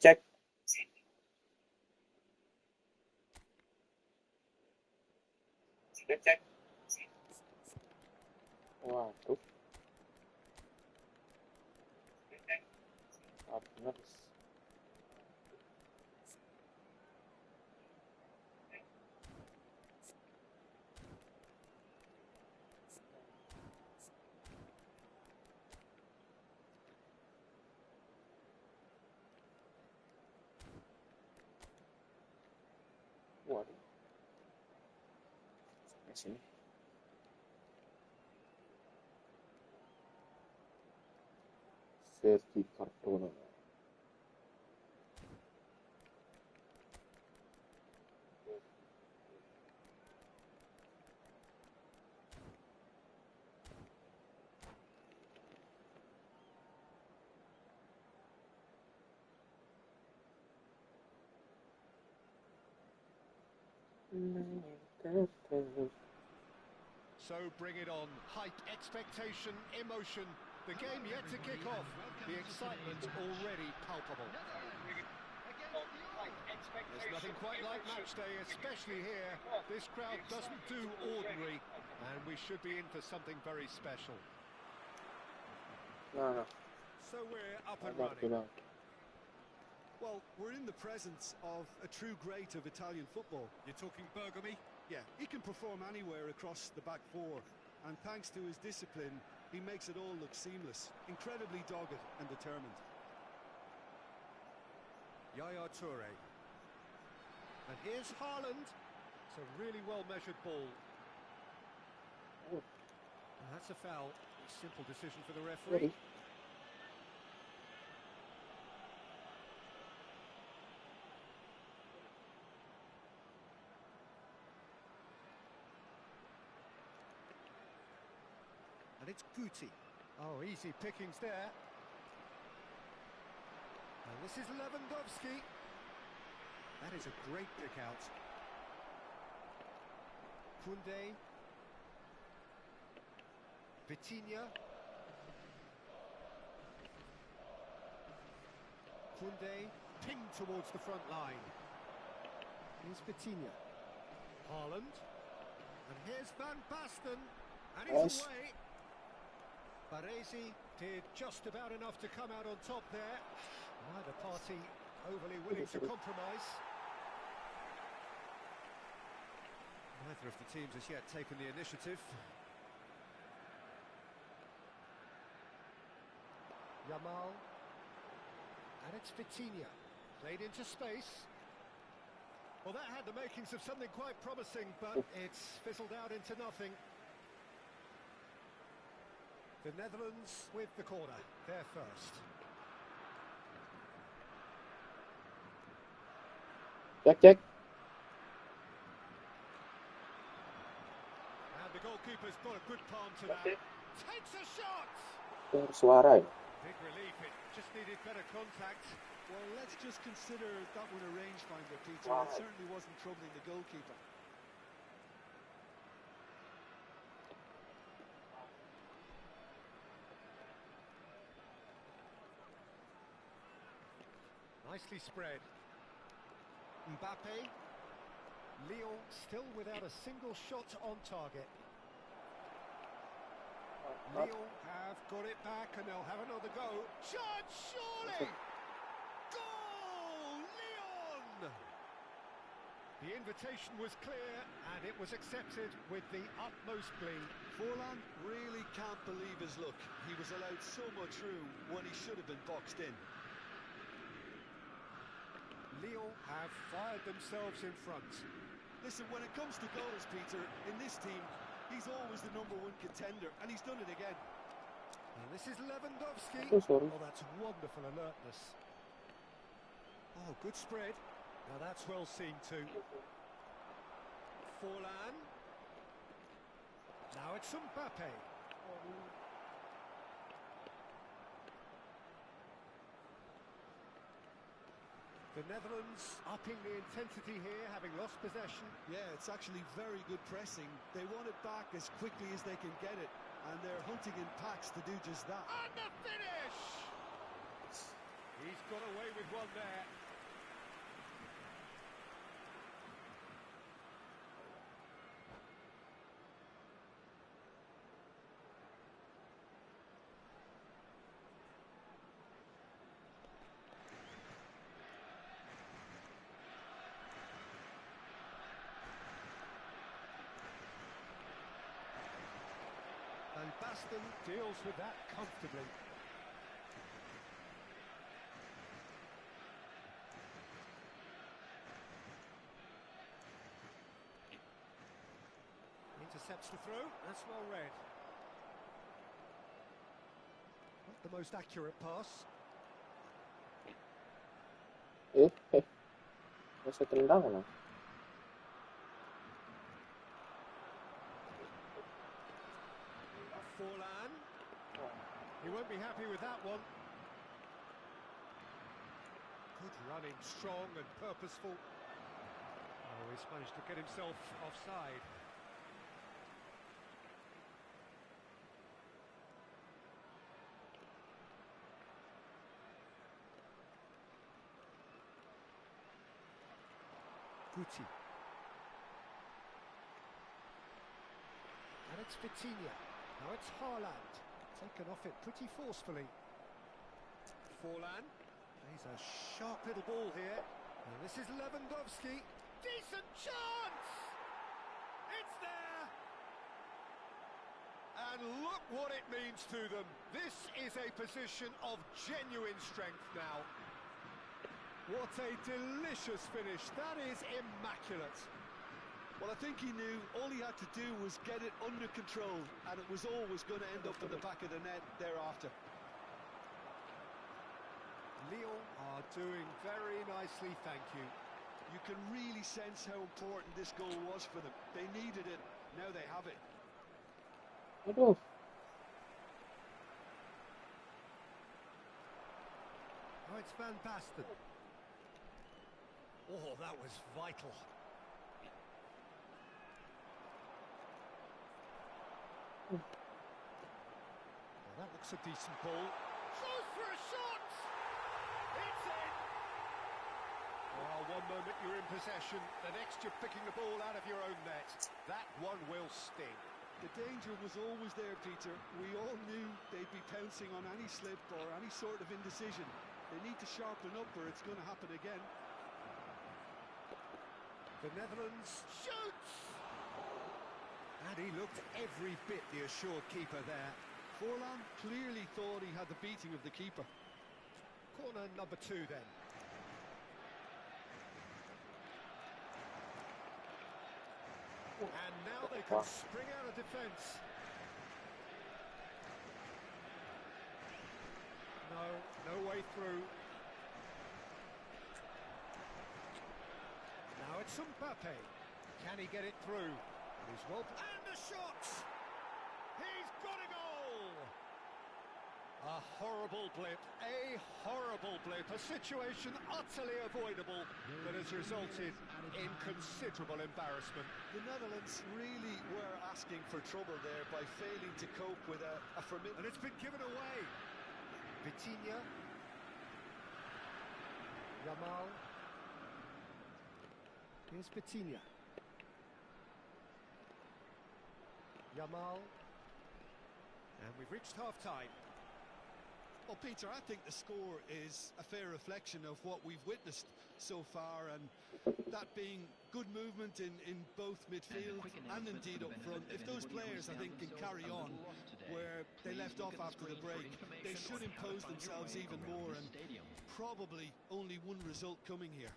Check. Waduh. Benar. Waduh. Sampai sini. Sergi Cardona. So bring it on. Hype, expectation, emotion. The game yet to kick off. The excitement already palpable. There's nothing quite like match day, especially here. This crowd doesn't do ordinary, and we should be in for something very special. No. So we're up and running. Well, we're in the presence of a true great of Italian football. You're talking Bergami? Yeah, he can perform anywhere across the back four, and thanks to his discipline, he makes it all look seamless. Incredibly dogged and determined. Yaya Toure. And here's Haaland. It's a really well-measured ball. And that's a foul. Simple decision for the referee. And it's Guti. Oh, easy pickings there. And this is Lewandowski. That is a great pick out. Koundé. Vitinha. Koundé pinged towards the front line. Here's Vitinha. Haaland. And here's Van Basten. And he's away. Baresi did just about enough to come out on top there. Neither party overly willing to compromise. Neither of the teams has yet taken the initiative. Yamal. And it's Vitinha. Played into space. Well, that had the makings of something quite promising, but it's fizzled out into nothing. The Netherlands with the corner, they're first. Check. And the goalkeeper's got a good palm to that. Takes a shot! Suara ya? Big relief, it just needed better contact. Well, let's just consider that one a rangefinder, Peter. It certainly wasn't troubling the goalkeeper. Nicely spread. Mbappe. Lyon still without a single shot on target. Lyon have got it back and they'll have another go. Shot, surely! Goal! Lyon! The invitation was clear and it was accepted with the utmost glee. Forlan really can't believe his luck. He was allowed so much room when he should have been boxed in. Lyon have fired themselves in front. Listen, when it comes to goals, Peter, in this team, he's always the #1 contender, and he's done it again. And this is Lewandowski. Oh, that's wonderful alertness. Oh, good spread. Now that's well seen too. Forlan. Now it's Mbappe. The Netherlands upping the intensity here, having lost possession. Yeah, it's actually very good pressing. They want it back as quickly as they can get it, and they're hunting in packs to do just that. And the finish! He's got away with one there. And Baston deals with that comfortably. Intercepts the throw, that's well read. Not the most accurate pass. No se tendrán o no. Forlan. He won't be happy with that one. Good running, strong and purposeful. Oh, he's managed to get himself offside. Guti. And it's Vitinha. Now it's Haaland. Taken off it pretty forcefully. Forlan plays a sharp little ball here. And this is Lewandowski. Decent chance! It's there! And look what it means to them. This is a position of genuine strength now. What a delicious finish. That is immaculate. Well, I think he knew all he had to do was get it under control, and it was always going to end up in the back of the net thereafter. Lyon are doing very nicely, thank you. You can really sense how important this goal was for them. They needed it, now they have it. Aduh. Oh, it's Van Basten. Oh, that was vital. Well, that looks a decent ball. Goes for a shot! It's in! Well, one moment you're in possession, the next you're picking the ball out of your own net. That one will sting. The danger was always there, Peter. We all knew they'd be pouncing on any slip or any sort of indecision. They need to sharpen up or it's going to happen again. The Netherlands shoots! And he looked every bit the assured keeper there. Forlan clearly thought he had the beating of the keeper. Corner number 2 then. And now they can spring out of defence. No way through. Now it's Mbappe. Can he get it through? And he's well... And the shot! He's got a goal! A horrible blip, a situation utterly avoidable that has resulted in considerable embarrassment. The Netherlands really were asking for trouble there by failing to cope with a formidable... And it's been given away. Vitinha. Yamal. Here's Vitinha. Yamal. And we've reached half-time. Well, Peter, I think the score is a fair reflection of what we've witnessed so far, and that being good movement in both midfield and indeed up front. If those players, I think, can carry on where they left off after the break, they should impose themselves even more, and probably only one result coming here.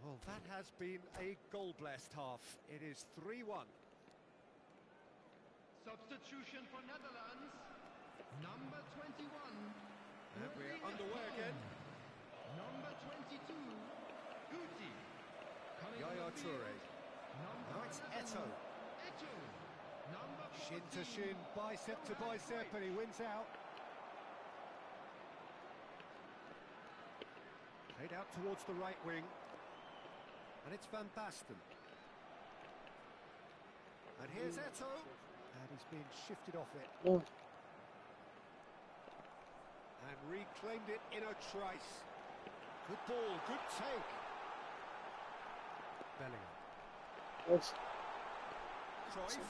Well, that has been a goal-blessed half. It is 3-1. Substitution for Netherlands, number 21. And we're underway again. Number 22, Guti. Yaya Toure. Now it's Eto'o. Number Shin to shin, bicep to bicep, and he wins out. Played out towards the right wing. And it's Van Basten. And here's Eto. And he's been shifted off it. Oh, And reclaimed it in a trice. Good ball, good take. Bellingham. yes. Cruyff.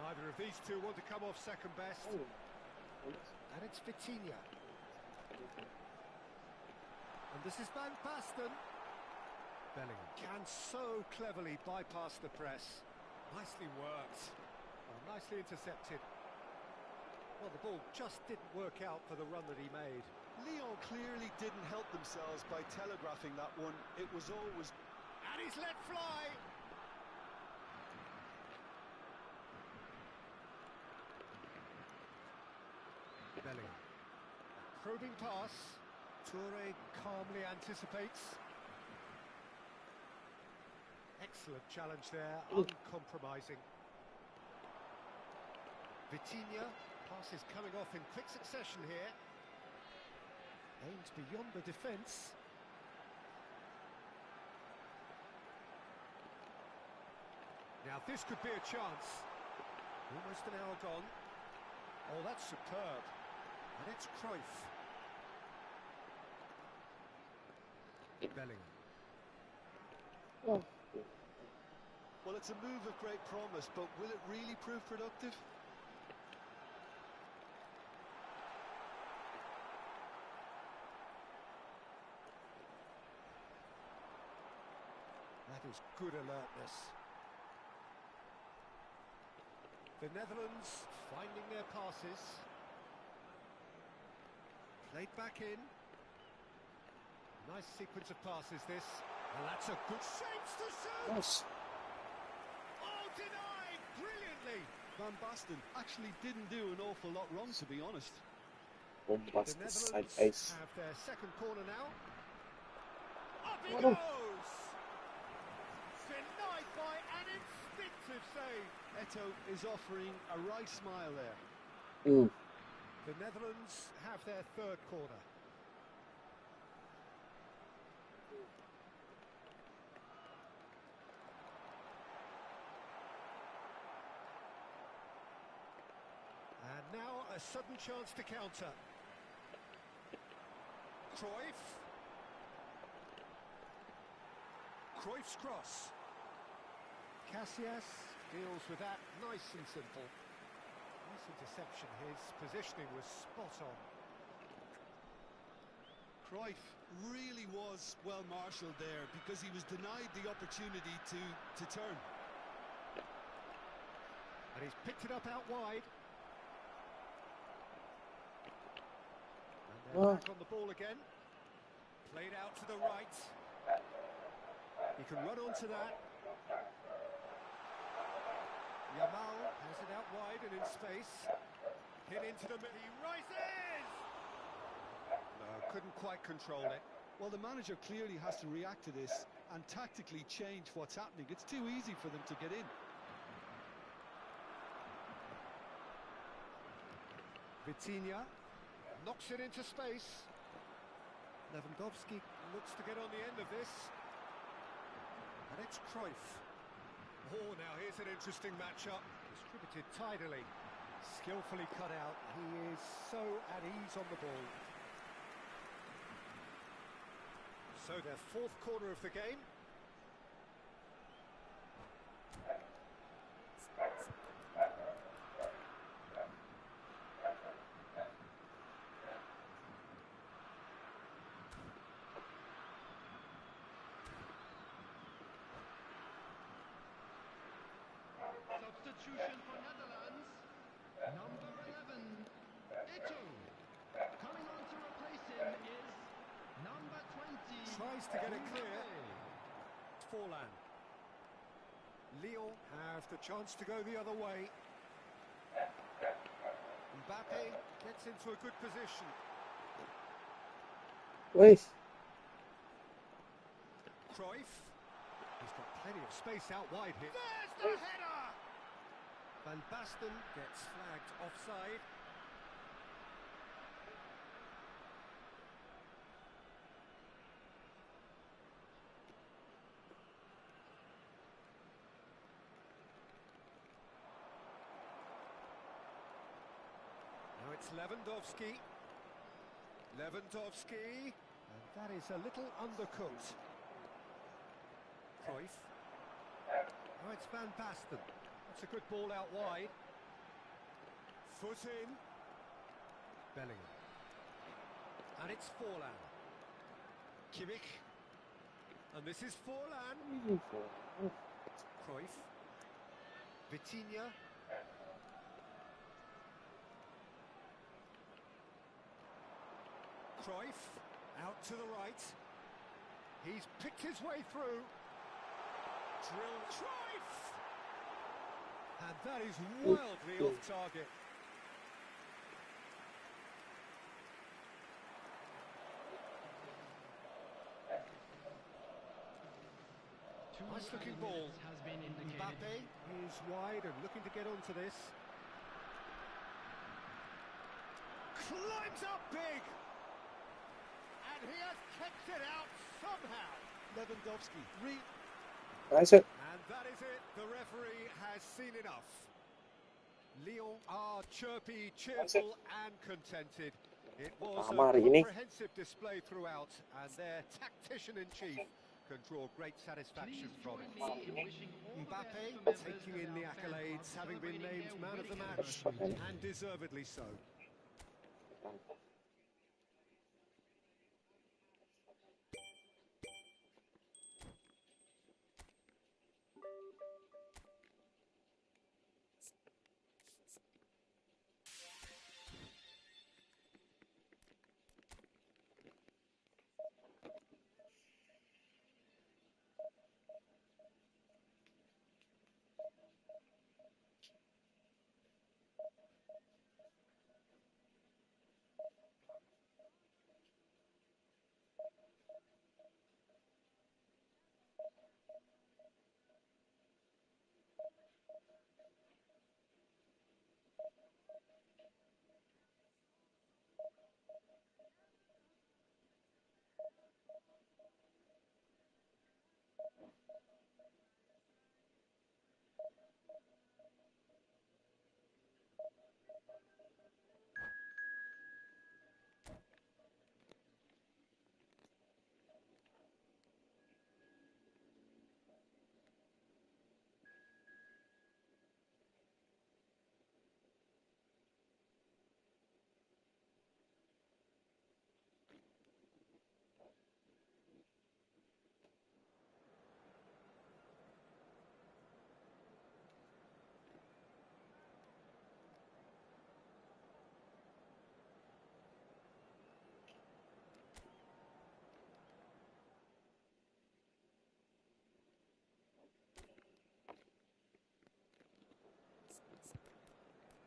Neither of these two want to come off second best. Oh, yes. And it's Vitinha. And this is Van Basten. Bellingham can so cleverly bypass the press. Nicely worked. Well, nicely intercepted. Well, the ball just didn't work out for the run that he made. Lyon clearly didn't help themselves by telegraphing that one. It was always... And he's let fly. Bellingham. Probing pass. Toure calmly anticipates. Excellent challenge there, uncompromising. Vitinha, pass is coming off in quick succession here. Aims beyond the defence. Now this could be a chance. Almost an hour gone. Oh, that's superb. And it's Cruyff. Bellingham. Oh, Well, it's a move of great promise, but will it really prove productive? That is good alertness. The Netherlands finding their passes. Played back in. Nice sequence of passes this. And that's a good shapes to shoot! yes. Oh, denied! Brilliantly! Van Basten actually didn't do an awful lot wrong, to be honest. The Bombastic side Netherlands face. have their second corner now. Up he Oh. goes! Denied by an instinctive save. Eto is offering a right smile there. Mm. The Netherlands have their third corner. And now a sudden chance to counter. Cruyff. Cruyff's cross. Casillas deals with that nice and simple. Nice interception. His positioning was spot on. Cruyff really was well marshalled there because he was denied the opportunity to turn. And he's picked it up out wide. And they're back on the ball again. Played out to the right. He can run onto that. Yamal has it out wide and in space. Hit into the middle. He rises! No, couldn't quite control it. Well, the manager clearly has to react to this and tactically change what's happening. It's too easy for them to get in. Vitinha knocks it into space. Lewandowski looks to get on the end of this. And it's Cruyff. Oh, now here's an interesting matchup. Distributed tidily. Skillfully cut out. He is so at ease on the ball. So their fourth quarter of the game. Substitution for Netherlands. Number 11, Eto. Coming on to replace him is number 20. Tries to get it clear. Forlan. Lyon have the chance to go the other way. Mbappe gets into a good position. Wait. Cruyff. He's got plenty of space out wide here. There's the header! Van Basten gets flagged offside. Lewandowski. Lewandowski. And that is a little undercooked. Cruyff. Oh, it's Van Basten. That's a good ball out wide. Foot in. Bellingham. And it's Forlan. Kimmich. And this is Forlan. Cruyff. Vitinha. Cruyff. Out to the right. He's picked his way through. Drill Cruyff! And that is wildly off target. Nice looking ball. Has been indicated. Mbappe is wide and looking to get onto this. Climbs up big! And he has kept it out somehow. Lewandowski. That's it. And that is it. The referee has seen enough. Lyon are chirpy, cheerful and contented. It was a comprehensive display throughout, and their tactician-in-chief can draw great satisfaction from it. Mbappe taking in the accolades, having been named man of the match, and deservedly so.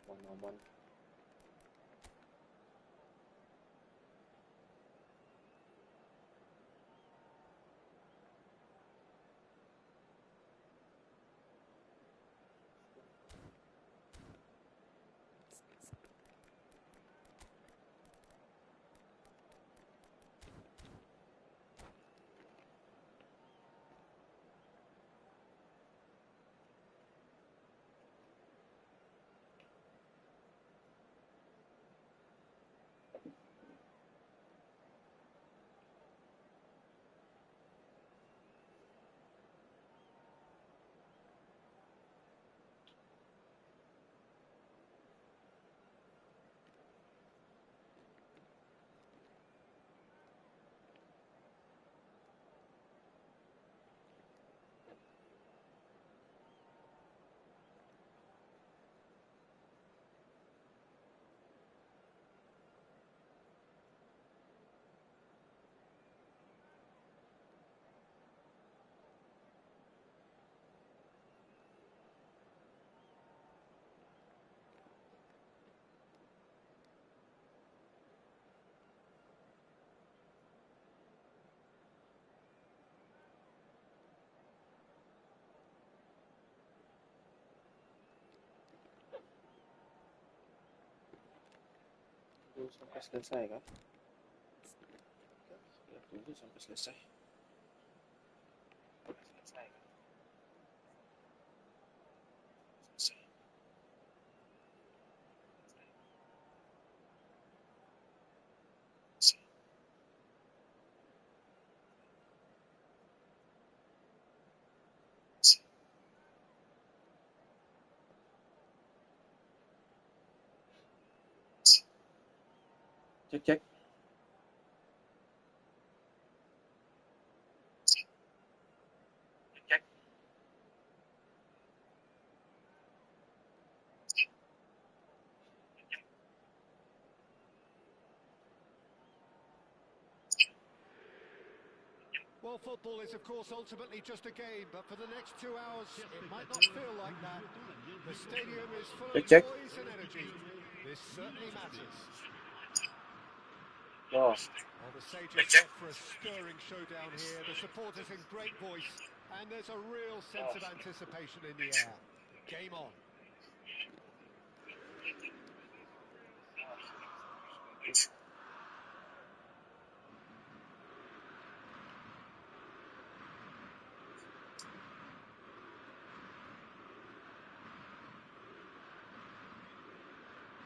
One-on-one. Sampai selesai kah? Kita tunggu sampai selesai. Selesai kah? Selesai. Check, check. Well, football is, of course, ultimately just a game, but for the next 2 hours, it might not feel like that. The stadium is full of Check, check. noise and energy. This certainly matters. Oh, Well, the stage is set for a stirring showdown here. The supporters in great voice, and there's a real sense of anticipation in the air. Game on.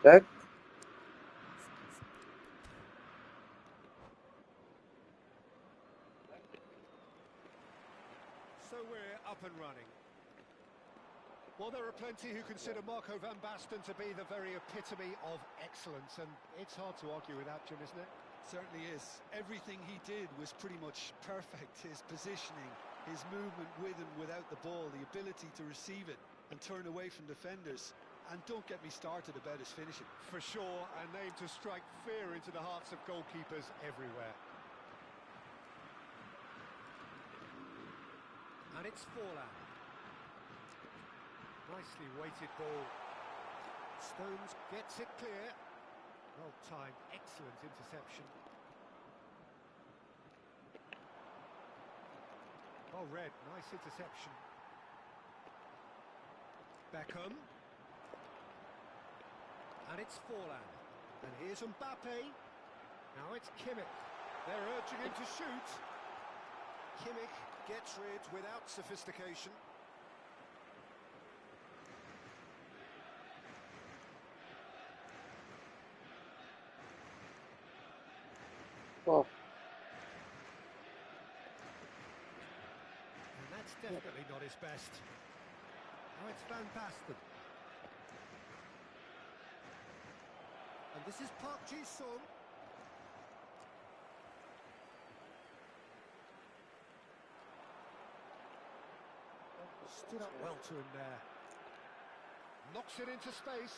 check. So we're up and running. Well, there are plenty who consider Marco van Basten to be the very epitome of excellence, and it's hard to argue with that, Jim, isn't it? Certainly is. Everything he did was pretty much perfect. His positioning, his movement with and without the ball, the ability to receive it and turn away from defenders. And don't get me started about his finishing. For sure, a name to strike fear into the hearts of goalkeepers everywhere. And it's Forlan. Nicely weighted ball. Stones gets it clear. Well timed, excellent interception. Oh, Red, nice interception. Beckham. And it's Forlan. And here's Mbappe. Now it's Kimmich. They're urging him to shoot. Kimmich gets rid without sophistication. Oh, And that's definitely not his best. Now it's Van Basten. And this is Park Ji-sung. Stood up well to him there. Knocks it into space.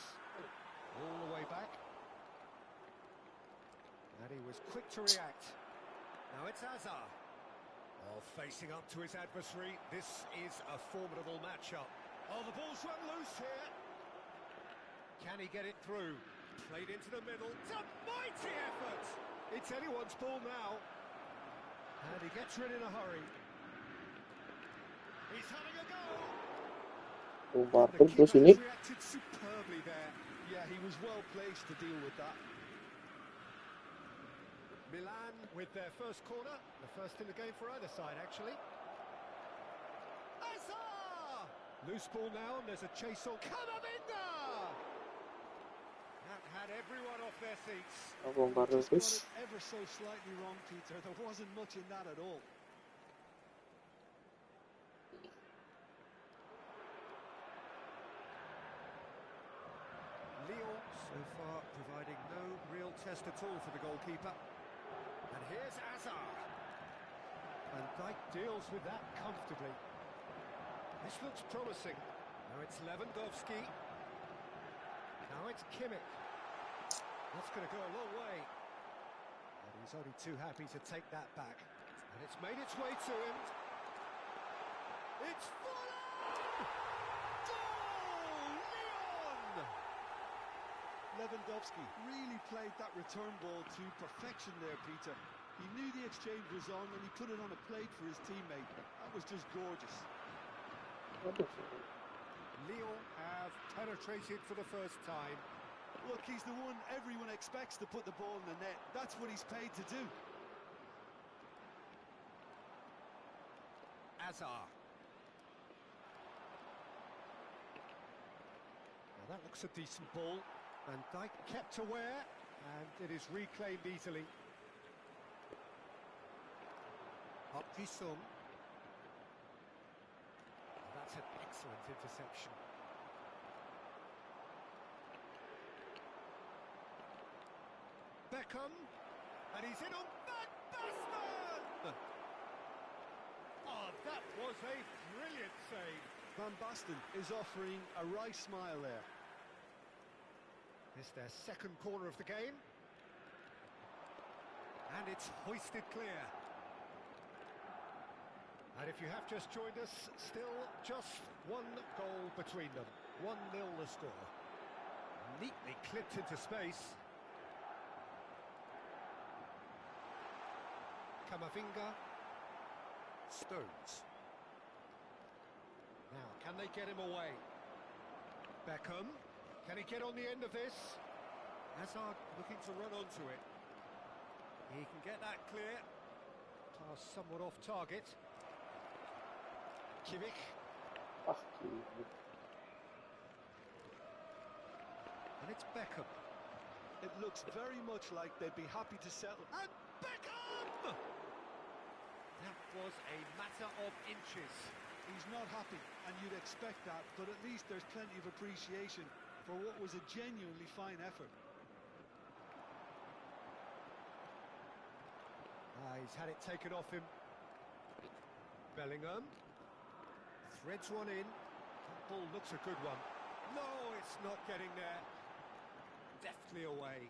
All the way back. And he was quick to react. Now it's Hazard. Oh, facing up to his adversary. This is a formidable matchup. Oh, the ball's run loose here. Can he get it through? Played into the middle. It's a mighty effort. It's anyone's ball now. And he gets rid in a hurry. He's having a go. oh, The Marvel keeper terus ini. has reacted superbly there. Yeah, he was well placed to deal with that. Milan with their first corner. The first in the game for either side, actually. Hazard! Loose ball now, and there's a chase on. Camavinga! That had everyone off their seats. Aku Marvel Just got terus. it ever so slightly wrong, Peter. There wasn't much in that at all. Lyon so far providing no real test at all for the goalkeeper. And here's Hazard. Van Dijk deals with that comfortably. This looks promising. Now it's Lewandowski. Now it's Kimmich. That's going to go a long way. And he's only too happy to take that back. And it's made its way to him. It's Forlan! Goal! Lyon! Lewandowski really played that return ball to perfection there, Peter. He knew the exchange was on and he put it on a plate for his teammate. That was just gorgeous. Lyon have penetrated for the first time. Look, he's the one everyone expects to put the ball in the net. That's what he's paid to do. Hazard. Now that looks a decent ball. And Dijk kept aware, and it is reclaimed easily. Up Ji-sung. That's an excellent interception. Beckham, and he's in on Van Basten! Oh, that was a brilliant save. Van Basten is offering a right smile there. It's their second corner of the game. And it's hoisted clear. And if you have just joined us, still just one goal between them. 1-0 the score. Neatly clipped into space. Camavinga. Stones. Now, can they get him away? Beckham. Can he get on the end of this? Hazard looking to run onto it. He can get that clear. Pass somewhat off target. Kimmich. Ach du. And it's Beckham. It looks very much like they'd be happy to settle. And Beckham! That was a matter of inches. He's not happy, and you'd expect that, but at least there's plenty of appreciation for what was a genuinely fine effort. He's had it taken off him. Bellingham. Threads one in. That ball looks a good one. No, it's not getting there. Deftly away.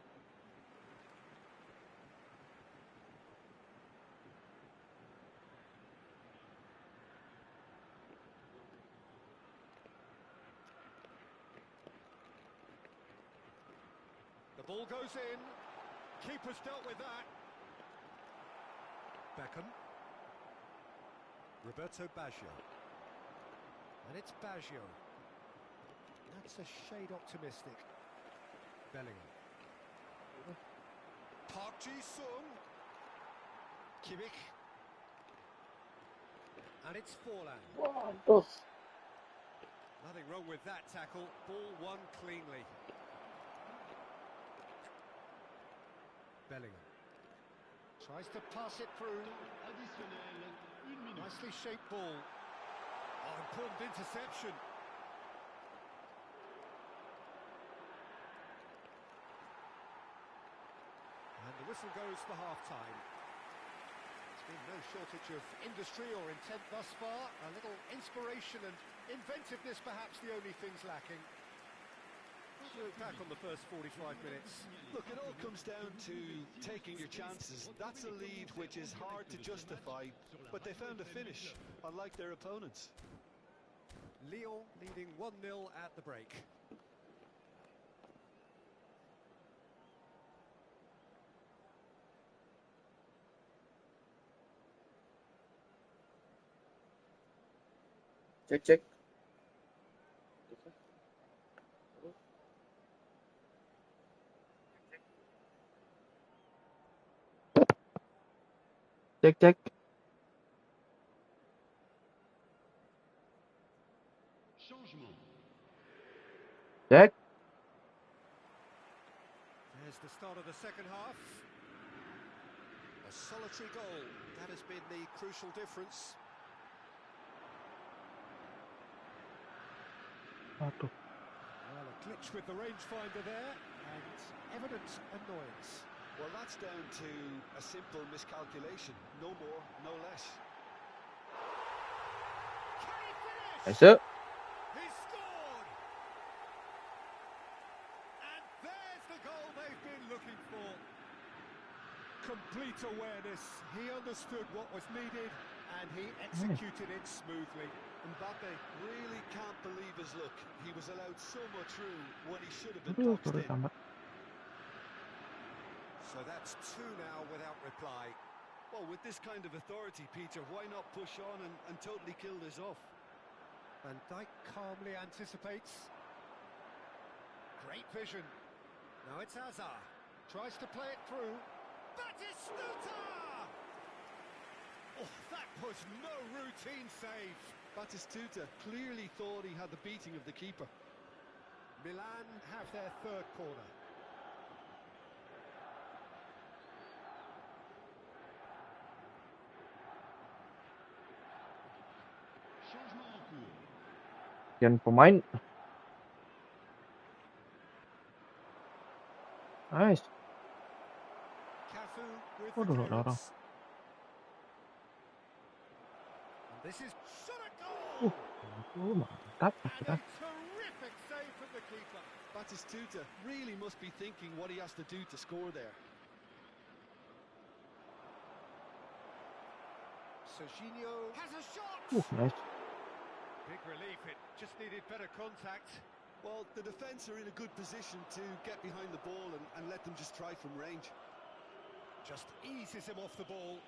The ball goes in. Keeper's dealt with that. Beckham. Roberto Baggio. And it's Baggio. That's a shade optimistic. Bellingham. Park Ji-sung. Kimmich. And it's Forlan. Boah, das. Nothing wrong with that tackle. Ball won cleanly. Bellingham. Tries to pass it through. Additionnel, 1 minute. Nicely shaped ball. Oh, important interception. And the whistle goes for half-time. There's been no shortage of industry or intent thus far. A little inspiration and inventiveness, perhaps the only things lacking. We'll look back on the first 45 minutes. Look, it all comes down to taking your chances. That's a lead which is hard to justify, but they found a finish, unlike their opponents. Lyon leading 1-0 at the break. Check, check. Check, check. Changement. Check. There's the start of the second half. A solitary goal. That has been the crucial difference. Aduh. Well, a glitch with the rangefinder there, and evident annoyance. Well, that's down to a simple miscalculation. No more, no less. Can he finish? Nice. He scored! And there's the goal they've been looking for. Complete awareness. He understood what was needed, and he executed it smoothly. Mbappe really can't believe his luck. He was allowed so much room when he should have been Aduh, boxed baru in. tambah. So that's two now without reply. Well, with this kind of authority, Peter, why not push on and totally kill this off? Van Dijk calmly anticipates. Great vision. Now it's Hazard. Tries to play it through. Batistuta! Oh, that was no routine save. Batistuta clearly thought he had the beating of the keeper. Milan have their third corner. Changement en cours. Sekian pemain. Nice. the Waduh, ada orang. clearance. And this is shot at goal. Mantap. And Kita. a terrific save from the keeper. Batistuta really must be thinking what he has to do to score there. Serginho has a shot. Nice. Big relief, it just needed better contact. Well, the defence are in a good position to get behind the ball and let them just try from range. Just eases him off the ball.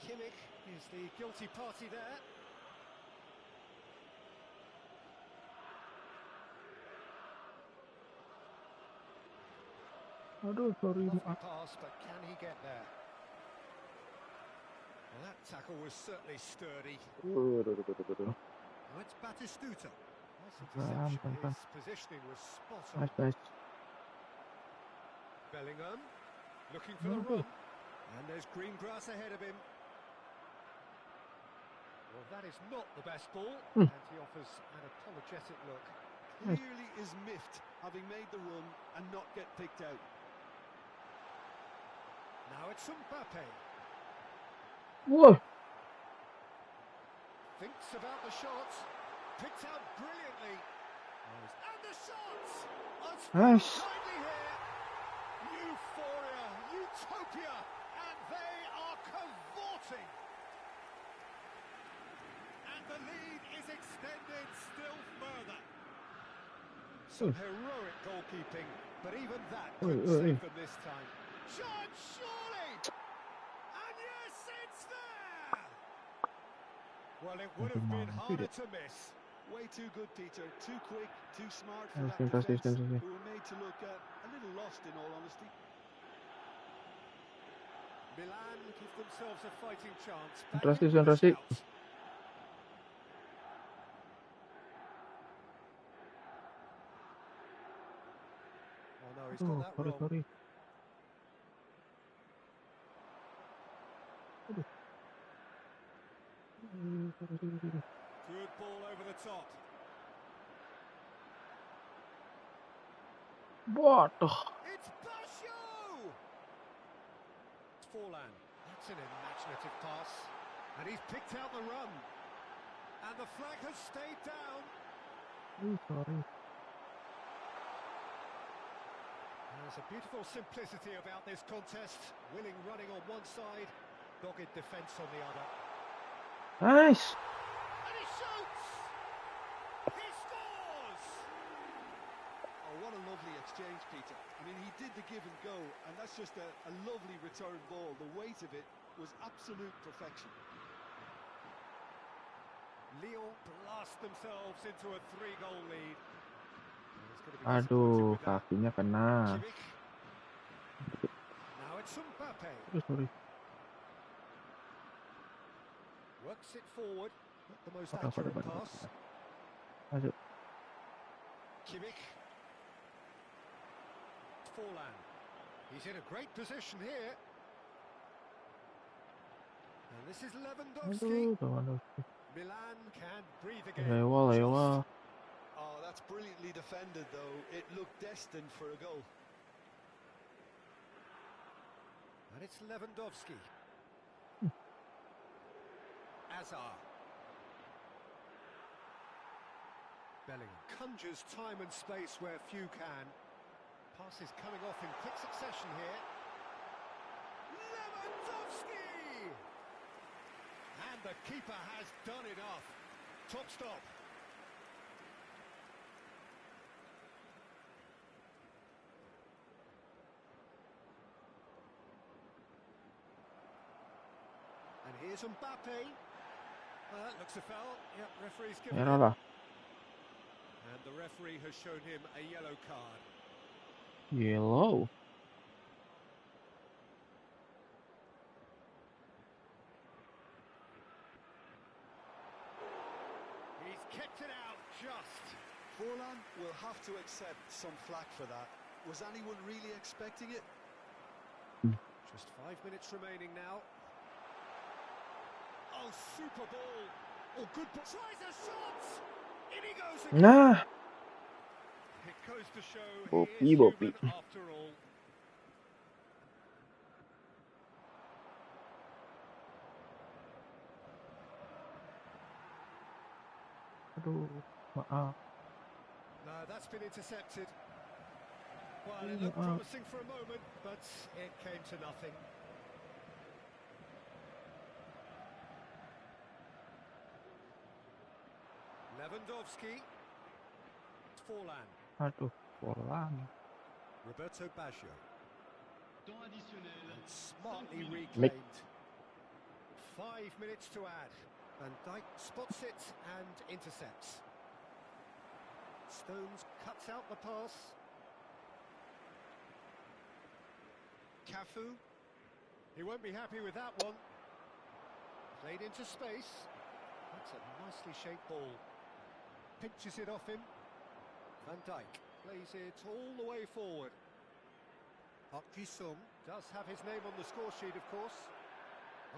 Kimmich is the guilty party there. Aduh, sorry. Lovely Maaf. pass, but can he get there? Well, that tackle was certainly sturdy. Now it's Batistuta. Nice interception. His positioning was spot on. Nice. Bellingham looking for the run. And there's green grass ahead of him. Well, that is not the best ball. And he offers an apologetic look. Clearly is miffed, having made the run and not get picked out. Now it's Mbappe. Wah. Thinks about the shots. Picked out brilliantly. And the shots! Nice. Kindly here. Euphoria, utopia, and they are cavorting. And the lead is extended still further. Some heroic goalkeeping, but even that couldn't save them this time. Shot, surely! And yes, it's there! Well, it would have been harder to miss. Way too good, Peter. Too quick, too smart for Nice, that fantastic, defence, fantastic. who were made to look a little lost, in all honesty. Milan give themselves a fighting chance. Fantastic, fantastic. Oh no, he's got that wrong. Sorry. Good ball over the top. Waduh. It's Basho! It's Forlan. That's an imaginative pass. And he's picked out the run. And the flag has stayed down. Sorry. There's a beautiful simplicity about this contest. Willing running on one side, dogged defence on the other. Nice. And he shoots! He scores! Oh, what a lovely exchange, Peter. I mean, he did the give and go, and that's just a lovely return ball. The weight of it was absolute perfection. Lyon blast themselves into a 3-goal lead. Aduh, kakinya kena. Kimmich. Now it's Mbappe. Sorry. Works it forward. Not the most Pada. accurate pass. Masuk. Kimmich. Forlan. He's in a great position here. And this is Lewandowski. Aduh. Milan can breathe again. Lewa. Oh, that's brilliantly defended, though. It looked destined for a goal. And it's Lewandowski. Azar. Bellingham conjures time and space where few can. Passes coming off in quick succession here. Lewandowski! And the keeper has done enough. Top stop. And here's Mbappe. Looks a foul. Yep, referee's given Merah it. lah. And the referee has shown him a yellow card. Yellow. He's kept it out just. Forlan will have to accept some flack for that. Was anyone really expecting it? Just 5 minutes remaining now. Oh, super ball. Oh, good ball. Tries a shot. In he goes again. Nah. It goes to show Bopi, he is Bopi. human after all. Aduh, maaf. No, that's been intercepted. Well, Oh, it looked maaf. promising for a moment, but it came to nothing. Lewandowski. Forlan. Aduh, Forlan. Roberto Baggio. Temps additionnel. And smartly 5 minutes. reclaimed. 5 minutes to add. Van Dijk spots it and intercepts. Stones cuts out the pass. Cafu. He won't be happy with that one. Played into space. That's a nicely shaped ball. Pinches it off him. Van Dijk plays it all the way forward. Park Ji-sung does have his name on the score sheet, of course.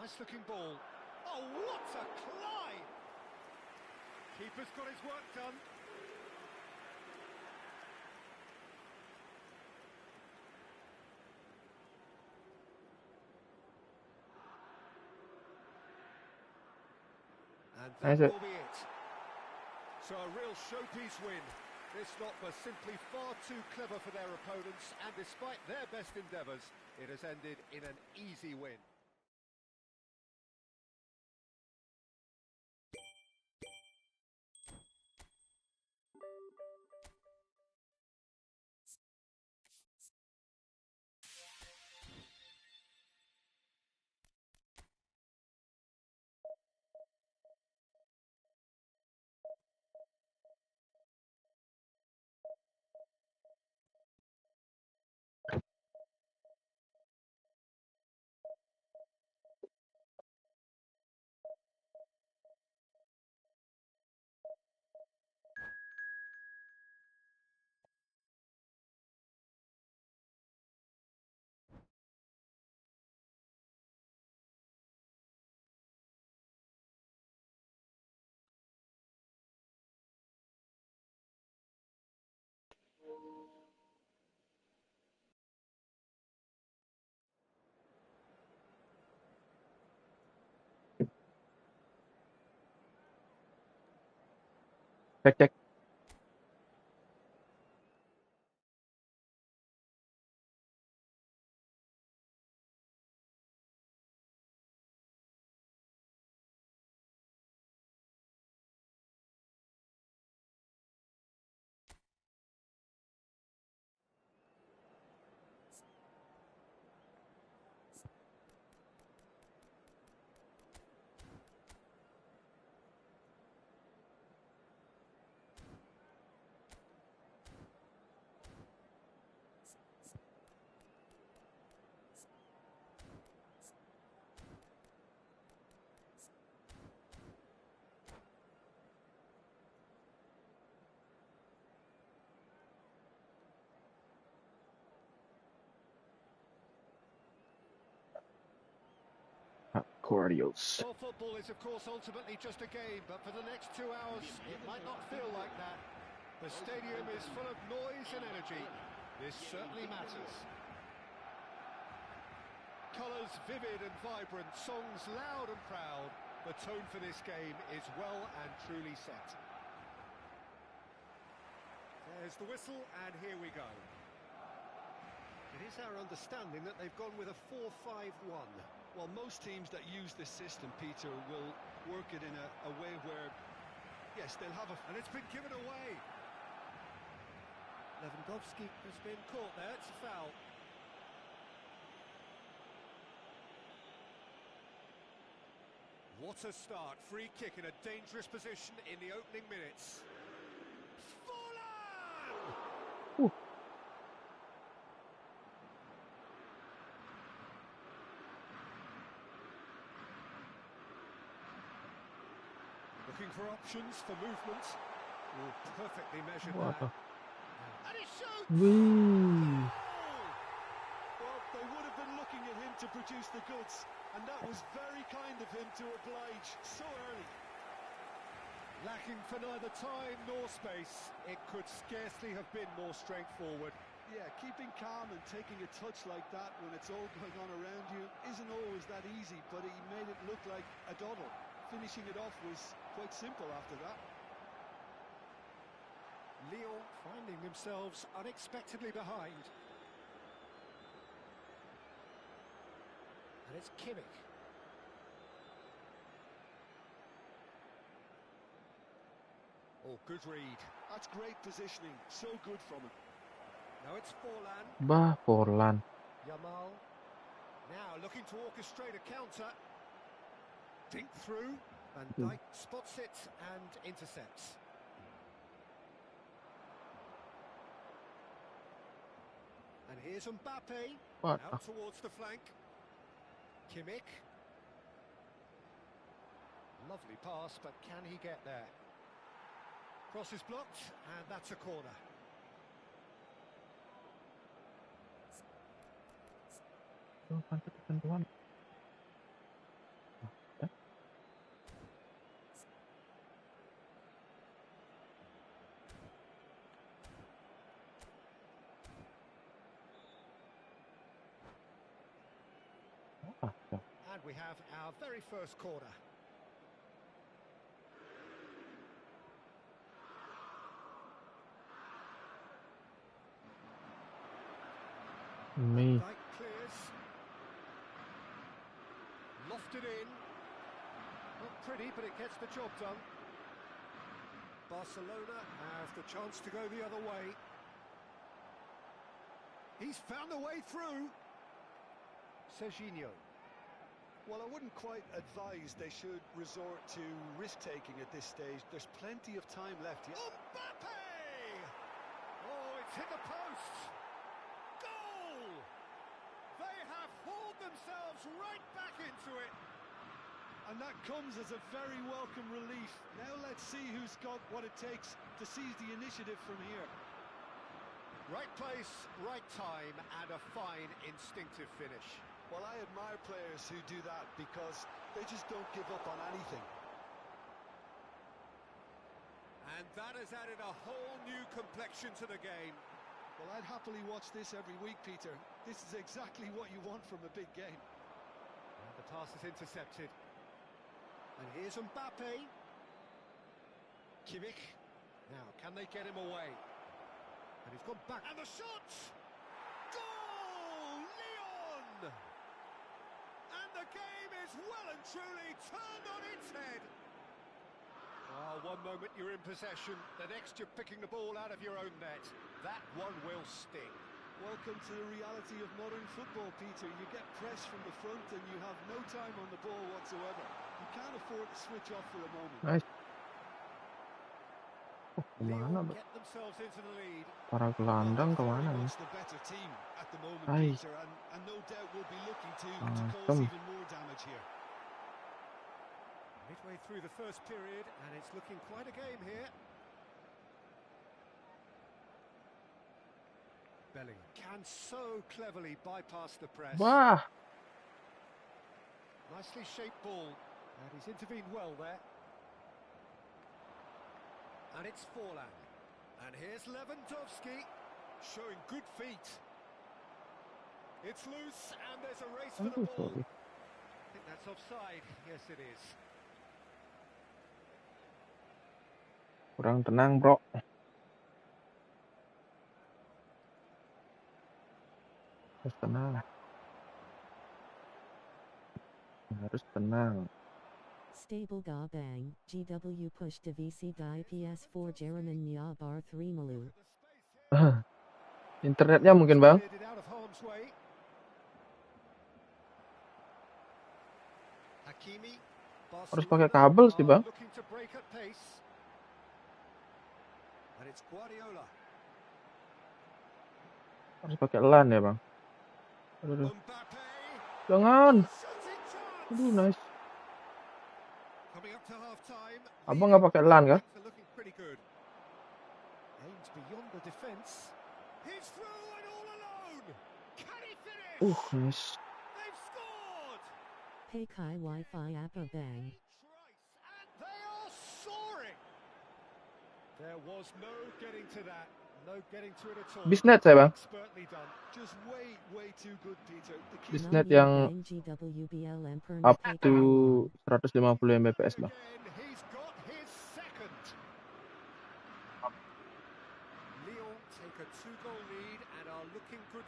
Nice looking ball. Oh, what a climb! Keeper's got his work done. And that That's it. will be it. So a real showpiece win. This lot were simply far too clever for their opponents, and despite their best endeavours, it has ended in an easy win. Cek, cek. Cordials. Well, football is, of course, ultimately just a game, but for the next 2 hours, it might not feel like that. The stadium is full of noise and energy. This certainly matters. Colours vivid and vibrant, songs loud and proud. The tone for this game is well and truly set. There's the whistle, and here we go. It is our understanding that they've gone with a 4-5-1. Well, most teams that use this system, Peter, will work it in a way where, yes, they'll have a... And it's been given away. Lewandowski has been caught there, it's a foul. What a start, free kick in a dangerous position in the opening minutes. Forlan! Ooh. Looking for options, for movement. Oh, perfectly measured What there. the? And it shoots! Wee. Well, they would have been looking at him to produce the goods, and that was very kind of him to oblige so early. Lacking for neither time nor space, it could scarcely have been more straightforward. Yeah, keeping calm and taking a touch like that when it's all going on around you isn't always that easy, but he made it look like a doddle. Finishing it off was quite simple after that. Lyon finding themselves unexpectedly behind. And it's Kimmich. Oh, good read. That's great positioning. So good from him. Now it's Forlan. Bah, Forlan. Yamal. Now looking to orchestrate a counter. Dink through. Van Dijk spots it and intercepts. And here's Mbappe. What? Out towards the flank. Kimmich. Lovely pass, but can he get there? Cross is blocked, and that's a corner. And we have our very first corner. Me. Dijk clears. Lofted in. Not pretty, but it gets the job done. Barcelona have the chance to go the other way. He's found a way through. Serginho. Well, I wouldn't quite advise they should resort to risk-taking at this stage. There's plenty of time left here. Mbappe! Oh, it's hit the post. Goal! They have hauled themselves right back into it. And that comes as a very welcome relief. Now let's see who's got what it takes to seize the initiative from here. Right place, right time, and a fine instinctive finish. Well, I admire players who do that because they just don't give up on anything. And that has added a whole new complexion to the game. Well, I'd happily watch this every week, Peter. This is exactly what you want from a big game. And the pass is intercepted. And here's Mbappe. Kimmich. Now, can they get him away? And he's gone back. And the shot! Goal! Lyon! And the game is well and truly turned on its head. Oh, one moment you're in possession, the next you're picking the ball out of your own net. That one will sting. Welcome to the reality of modern football, Peter. You get pressed from the front and you have no time on the ball whatsoever. You can't afford to switch off for a moment. Nice. Kemana, Lyon Bro? get themselves into the lead. Para gelandang Well, kemana very nih? much the better team at the moment, Nice. Peter, and no doubt will be looking to cause Awesome. even more damage here. Midway through the first period, and it's looking quite a game here. Bellingham can so cleverly bypass the press. Wah, Nicely shaped ball, and he's intervened well there. And it's Forlan. And here's Lewandowski, showing good feet. It's loose, and there's a race for the aduh, ball. sorry. I think that's offside. Yes, it is. Kurang tenang, Bro. Harus tenang. Harus tenang. Stable ga bang, GW push divisi di PS4 Jeraman nya bar 3 malu. Internetnya mungkin, Bang. Cleared it out of harm's way. Hakimi. Harus pakai Barcelona kabel sih, are Bang. looking to break at pace. And it's Guardiola. Harus pakai LAN ya, Bang. Aduh, Mbappe. jangan. Shooting chance. Aduh, nice. Coming up to half time. Abang nggak pakai LAN kah? Things are looking pretty good. Aims beyond the defence. He's through and all alone. Can he finish? Nice. They've scored. Pay kai Wi-Fi appa bang. Trice, and they are soaring. There was no getting to that. No getting to it at all. Bisnet saya, Bang. Expertly done. Just way too good, Peter. The key Bisnet Nabi yang bang GWBLM per up pay to kai. 150 Mbps, Bang. Again, he's got his second.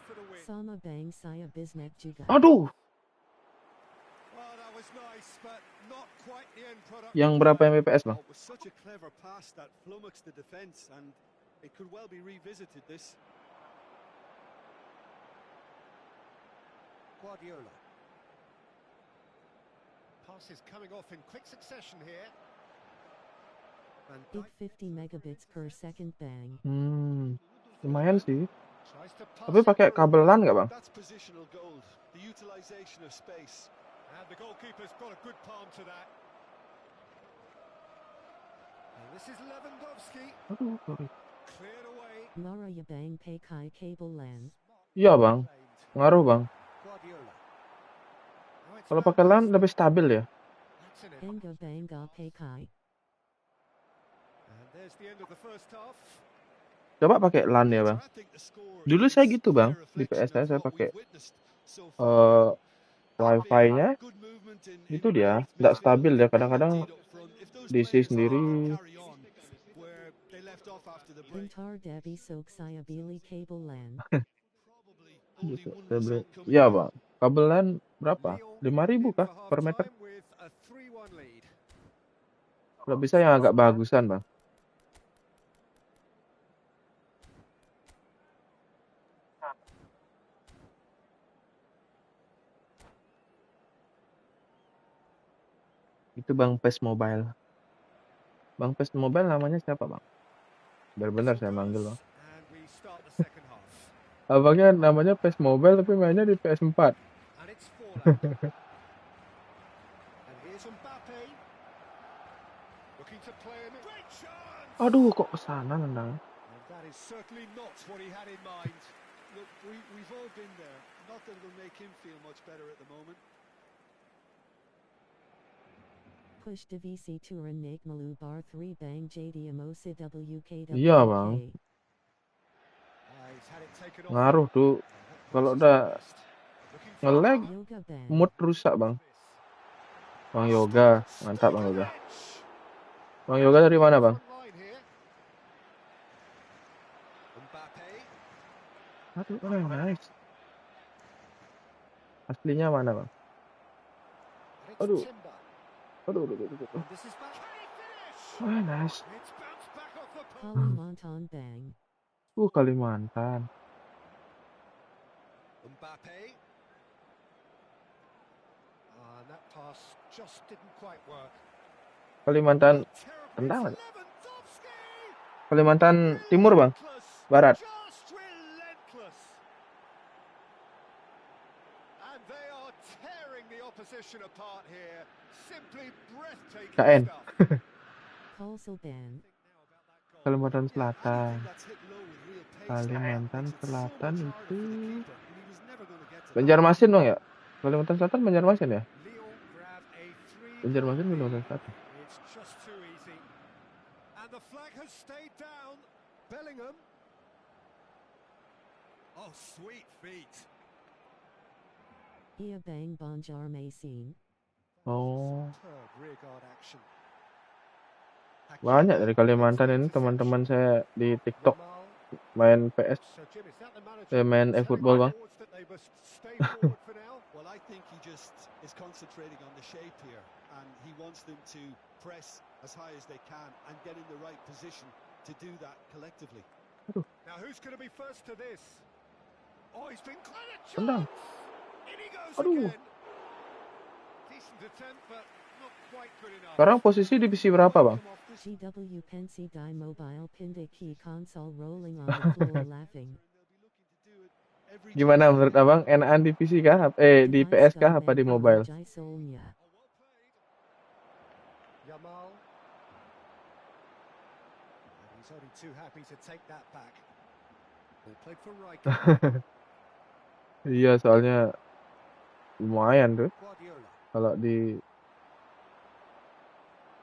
for the win. Sama bang saya bisnet juga. Aduh, Well, that was nice, but not quite the end product. yang berapa Mbps bang? Oh, it was such a clever pass that flummoxed the defence, and it could well be revisited this. Guardiola. Pass is coming off in quick succession here. And Big 50 megabits per second bang. Lumayan sih. tries to pass Tapi it pakai through. kabelan nggak bang? That's positional gold, the utilisation of space. And the goalkeeper's got a good palm to that. And this is Lewandowski. Aduh, sorry. Cleared away. Lara ya bang pay kai cable LAN. Iya bang, ngaruh bang. Guardiola. Now it's Kalau Van pakai LAN Persie. lebih stabil ya. That's in it. Enga banga pay kai. And there's the end of the first half. Coba pakai LAN ya bang. I think the score Dulu is saya gitu a bang, fair di reflection PS saya of what pakai we've witnessed so far. wifi-nya Good movement in itu dia, both nggak midfield stabil ya. and Kadang-kadang indeed up front. If those DC players sendiri. can carry on where they left off after the break, Intar debi sok saya bili cable LAN. probably only one result coming Iya through. bang, kabel LAN berapa? Lyon 5.000 in kah for per meter? half-time with a 3-1 lead. Kalau bisa yang agak bagusan bang. Itu bang PES Mobile. Bang PES Mobile namanya siapa bang? Benar-benar saya manggil bang. And we start the second half. Abangnya namanya PES Mobile tapi mainnya di PS4. And it's Forlan. And here's Mbappe. Looking to play in. Great chance! Aduh, kok kesana nendang? And that is certainly not what he had in mind. Look, we've all been there. Not that it'll make him feel much better at the moment. Push divisi turan make malu bar 3 bang jd emosi wkwk. Iya bang, He's had it taken off. ngaruh tuh. Kalau udah Looking for nge-lag, Yoga bang. mood rusak bang. Bang Yoga, mantap bang Yoga. Bang Yoga dari mana bang? front line here. Mbappe. Aduh, nice. Aslinya mana bang? And it's Aduh. Timber. Aduh. And this is back. Can he finish? Nice. It's bounced back off the post. Kalimantan bang. Kalimantan. Mbappe. And that pass just didn't quite work. Kalimantan, Terrible. tendang It's nggak? Lewandowski. Kalimantan Timur bang? Relentless. Barat. Just relentless. And they are tearing the opposition apart here. Simply breathtaking KN. stuff. Kalsel bang. Kalimantan Yeah, Selatan. anything that's hit low with real pace Kalimantan makes it so Selatan much harder itu for the keeper, and he was never going to get to that. Banjarmasin bang ya? Kalimantan Selatan Banjarmasin ya? Lyon grab a 3-1 Banjarmasin lead. Kalimantan Selatan. It's just too easy. And the flag has stayed down. Bellingham. Oh, sweet feet. Ia bang banjar masin. Oh, Superb rearguard action. banyak dari Kalimantan ini teman-teman saya di TikTok Yamal. main PS, So, Jim, is that the manager main telling Efootball the bang. forwards that they must stay forward for now? Well, I think he just is concentrating on the shape here, and he wants them to press as high as they can and get in the right position to do that collectively. Now, who's going to be first to this? Oh, he's been quite a Tendang. chance. In he goes Aduh. again. Decent attempt, but not quite good enough. Sekarang posisi divisi berapa bang? GW Pensy die mobile pinde key console rolling on the floor laughing. Gimana menurut abang? Enakan di PC kah? Di PS kah apa di mobile? Oh, well played. Yamal. And he's only too happy to take that back. Ball played for Riker. Iya, soalnya lumayan tuh Guardiola. kalau di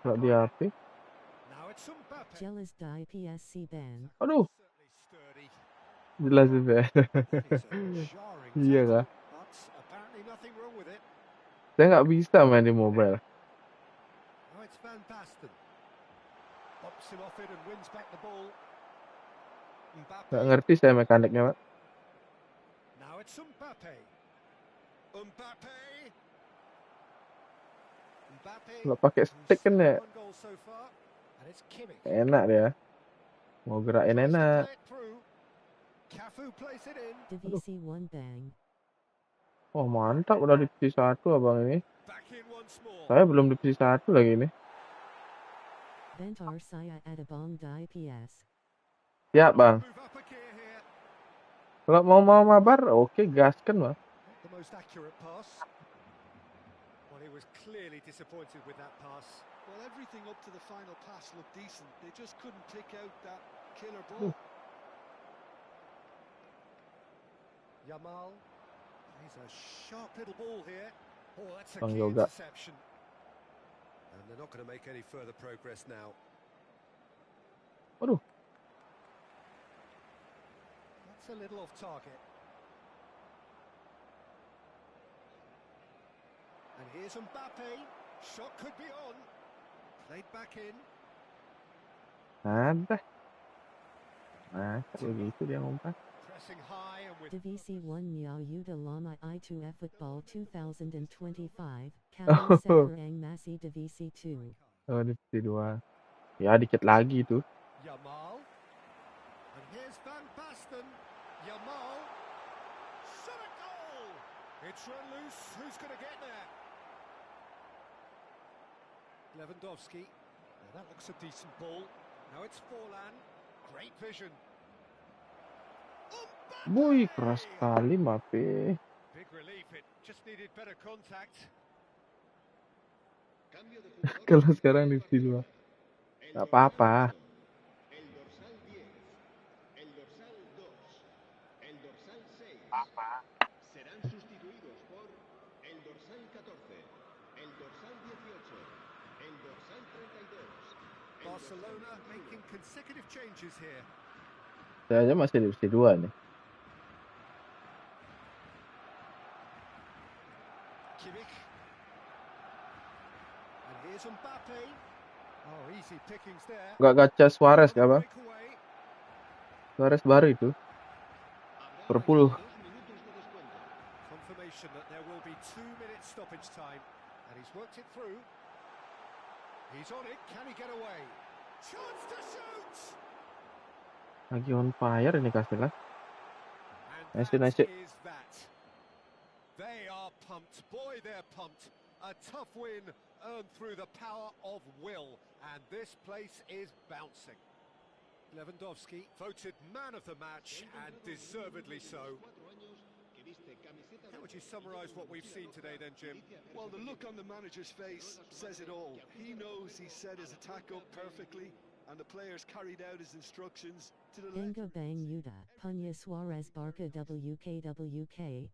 HP. Now it's Mbappe. Jealous die PSC bang. Aduh, Certainly sturdy. jelas itu ya. That is a jarring Iya tackle, kah? but apparently nothing wrong with it. Saya nggak bisa main di mobile. Now it's Van Basten. Pops him off it and wins back the ball. Mbappe. Nggak ngerti saya mekaniknya, Pak. It's Mbappe. Mbappe. Mbappe. Kalau pakai stick kan ya One goal so far, and it's Kimmich. enak dia. Mau gerakin Tries to enak. play it through. Cafu plays it in. Divisi 1 bang. Oh mantap udah divisi 1 abang ini. Back in once more. Saya belum divisi 1 lagi ini. Bentar saya adabong di PS. Siap bang. Move up a gear here. Kalau mau mabar oke gaskan bang. Not the most accurate pass. Well, he was clearly disappointed with that pass. Well, everything up to the final pass looked decent. They just couldn't pick out that killer ball. Yamal. He's a sharp little ball here. Oh, that's a Bang key Yoga. interception. And they're not going to make any further progress now. Waduh. That's a little off target. And here's Mbappe. Shot could be on. Played back in. Ada. Nah, begitu dia ngumpat. Pressing high and with Divisi 1 Nya Yuda Lama I2 Efootball 2025. Kali Sekarang Masih Divisi 2. Oh, divisi 2. Ya dikit lagi tuh. Yamal. And here's Van Basten. Yamal. Shot a goal. It's run loose. Who's going to get there? Lewandowski. Now that looks a decent ball. Now it's Forlan. Great vision. Wih, keras sekali Mbappe. Big relief. It just needed better contact. Kalau sekarang divisi 2. Gak apa-apa. El dorsal 10, el dorsal 2, el dorsal 6 serán sustituidos por el dorsal 14, el dorsal 18, el dorsal 32. Barcelona making consecutive changes here. Saya aja masih divisi 2 nih. Kimmich. And here's Mbappe. Oh, easy pickings there. Gak gacha Suarez gak bang? Breakaway. Suarez baru itu. Liverpool. Confirmation that there will be 2-minute stoppage time. And he's worked it through. He's on it. Can he get away? Chance to shoot! Lagi on fire ini Casillas. And Nice, that nice. is that. They are pumped. Boy, they're pumped. A tough win earned through the power of will. And this place is bouncing. Lewandowski voted man of the match, and deservedly so. How would you summarise what we've seen today then, Jim? Well, the look on the manager's face says it all. He knows he set his attack up perfectly, and the players carried out his instructions to the letter. Enga Bang Yuda. Punya Suarez Barca WKWK.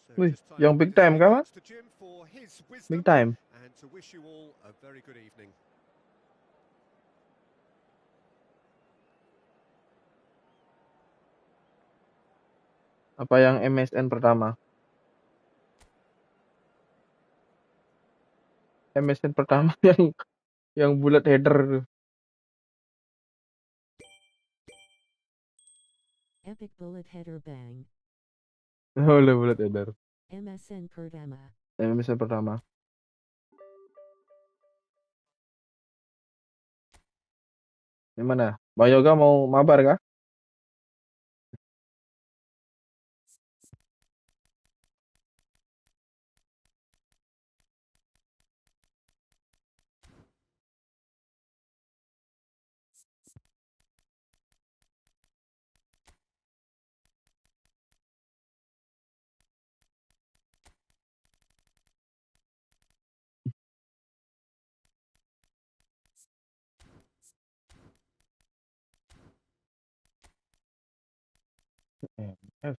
So Wih, just time yang for big me to time say kah, thanks to Jim for his wisdom, Big time. and to wish you all a very good evening. Apa yang MSN pertama? MSN pertama yang bulat header. Epic Bullet Header Bang. Oh, bulat header. MSN Pertama. MSN pertama. Gimana? Bang Yoga mau mabar kah?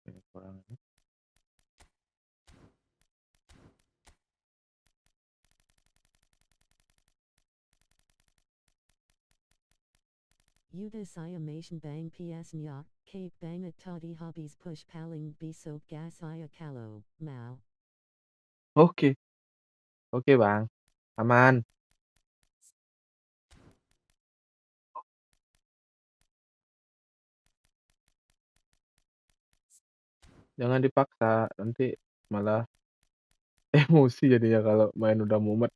ini kurang ini. Yuda Siamation Bang PS Nya. Cape Bang at Toddy Hobbies Push Paling Bisok Gas Iya Kalo. Mau. Oke. Oke, Bang. Aman. Jangan dipaksa, nanti malah emosi jadinya kalau main udah mumet.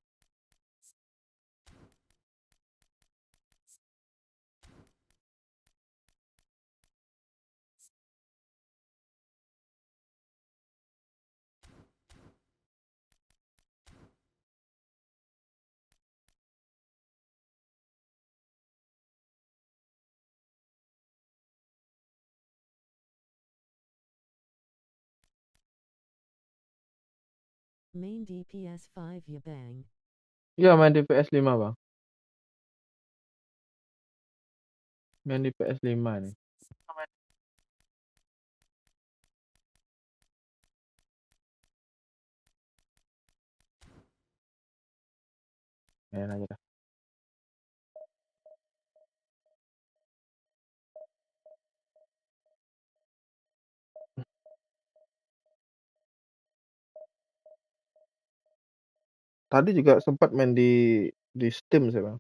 Main di PS5 ya bang. Iya, main di PS5 bang. Main di PS5 nih. Main aja dah. Tadi juga sempat main di Steam sih bang.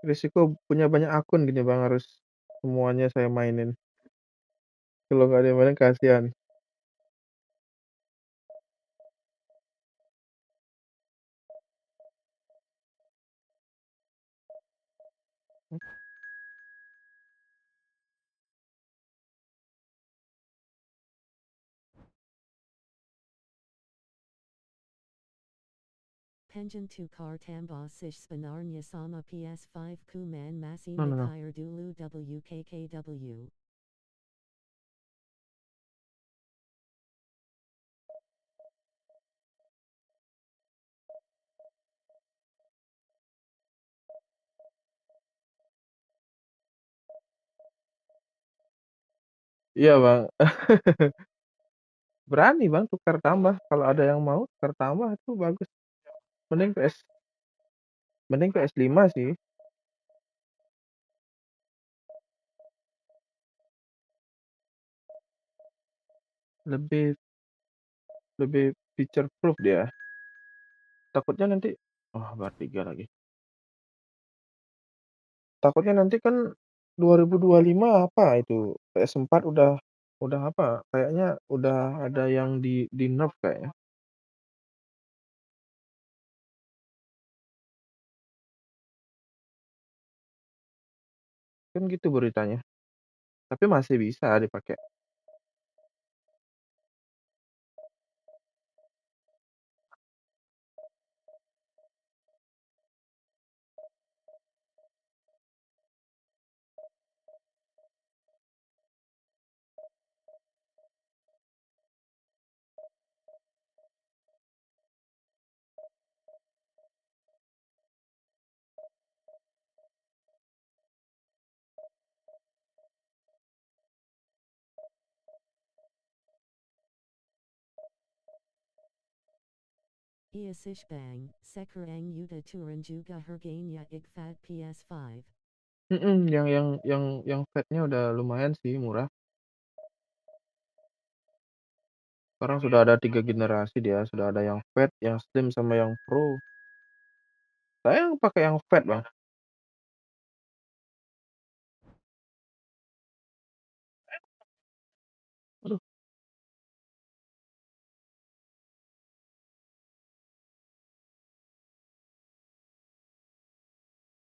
Risiko punya banyak akun gini bang, harus semuanya saya mainin. Kalau nggak ada yang mainin kasihan. Pengen tukar tambah sebenarnya sama PS5 kuman masih No, no, no. mikir dulu WKKW. Iya bang. Berani bang tukar tambah. Kalau ada yang mau tukar tambah itu bagus. Mending PS, mending PS5 sih. Lebih lebih feature proof dia. Takutnya nanti, bar 3 lagi. Takutnya nanti kan 2025 apa itu PS4 udah apa? Kayaknya udah ada yang di nerf kayaknya. Kan gitu beritanya. Tapi masih bisa dipakai. Iya sish bang, sekarang udah turun juga harganya igfat PS5. Yang fatnya udah lumayan sih murah. Sekarang sudah ada 3 generasi dia, sudah ada yang fat, yang slim sama yang pro. Saya yang pakai yang fat bang. Aduh,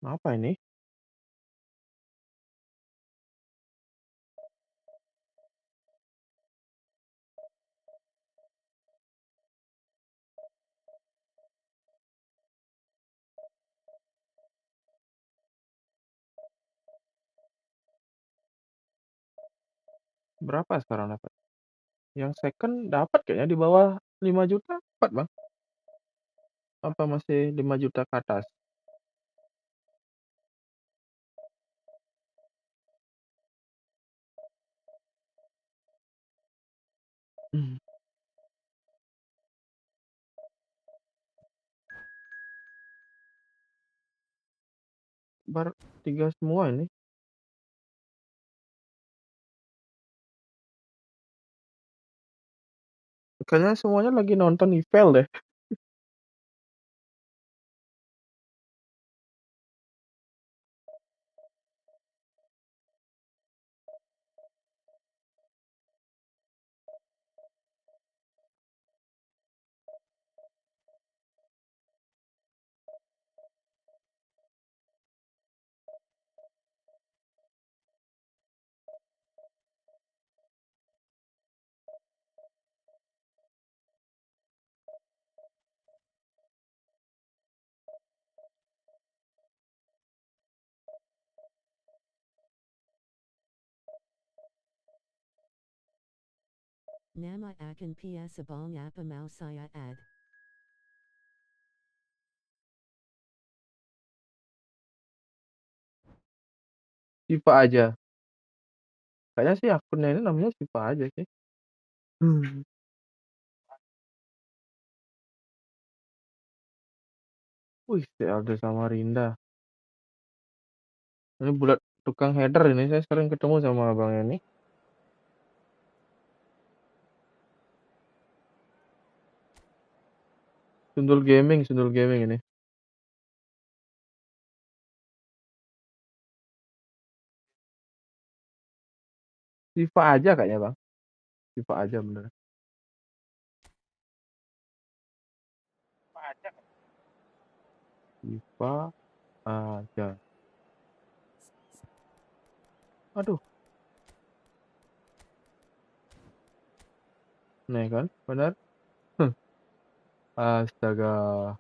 apa ini? Berapa sekarang dapat? Yang second dapat kayaknya di bawah 5 juta dapat bang. Apa masih 5 juta ke atas? Hmm, bar 3 semua ini. Kayaknya semuanya lagi nonton Efootball deh. Nama akan PS abang apa mau saya add. FIFA aja. Kayaknya sih akunnya ini namanya FIFA aja sih. Wih, si Aldo sama Rinda. Ini bulat tukang header ini. Saya sering ketemu sama abang ini. Sundul gaming ini. FIFA aja kayaknya bang. FIFA aja bener. FIFA aja. Aduh. Nih kan, bener. Astaga.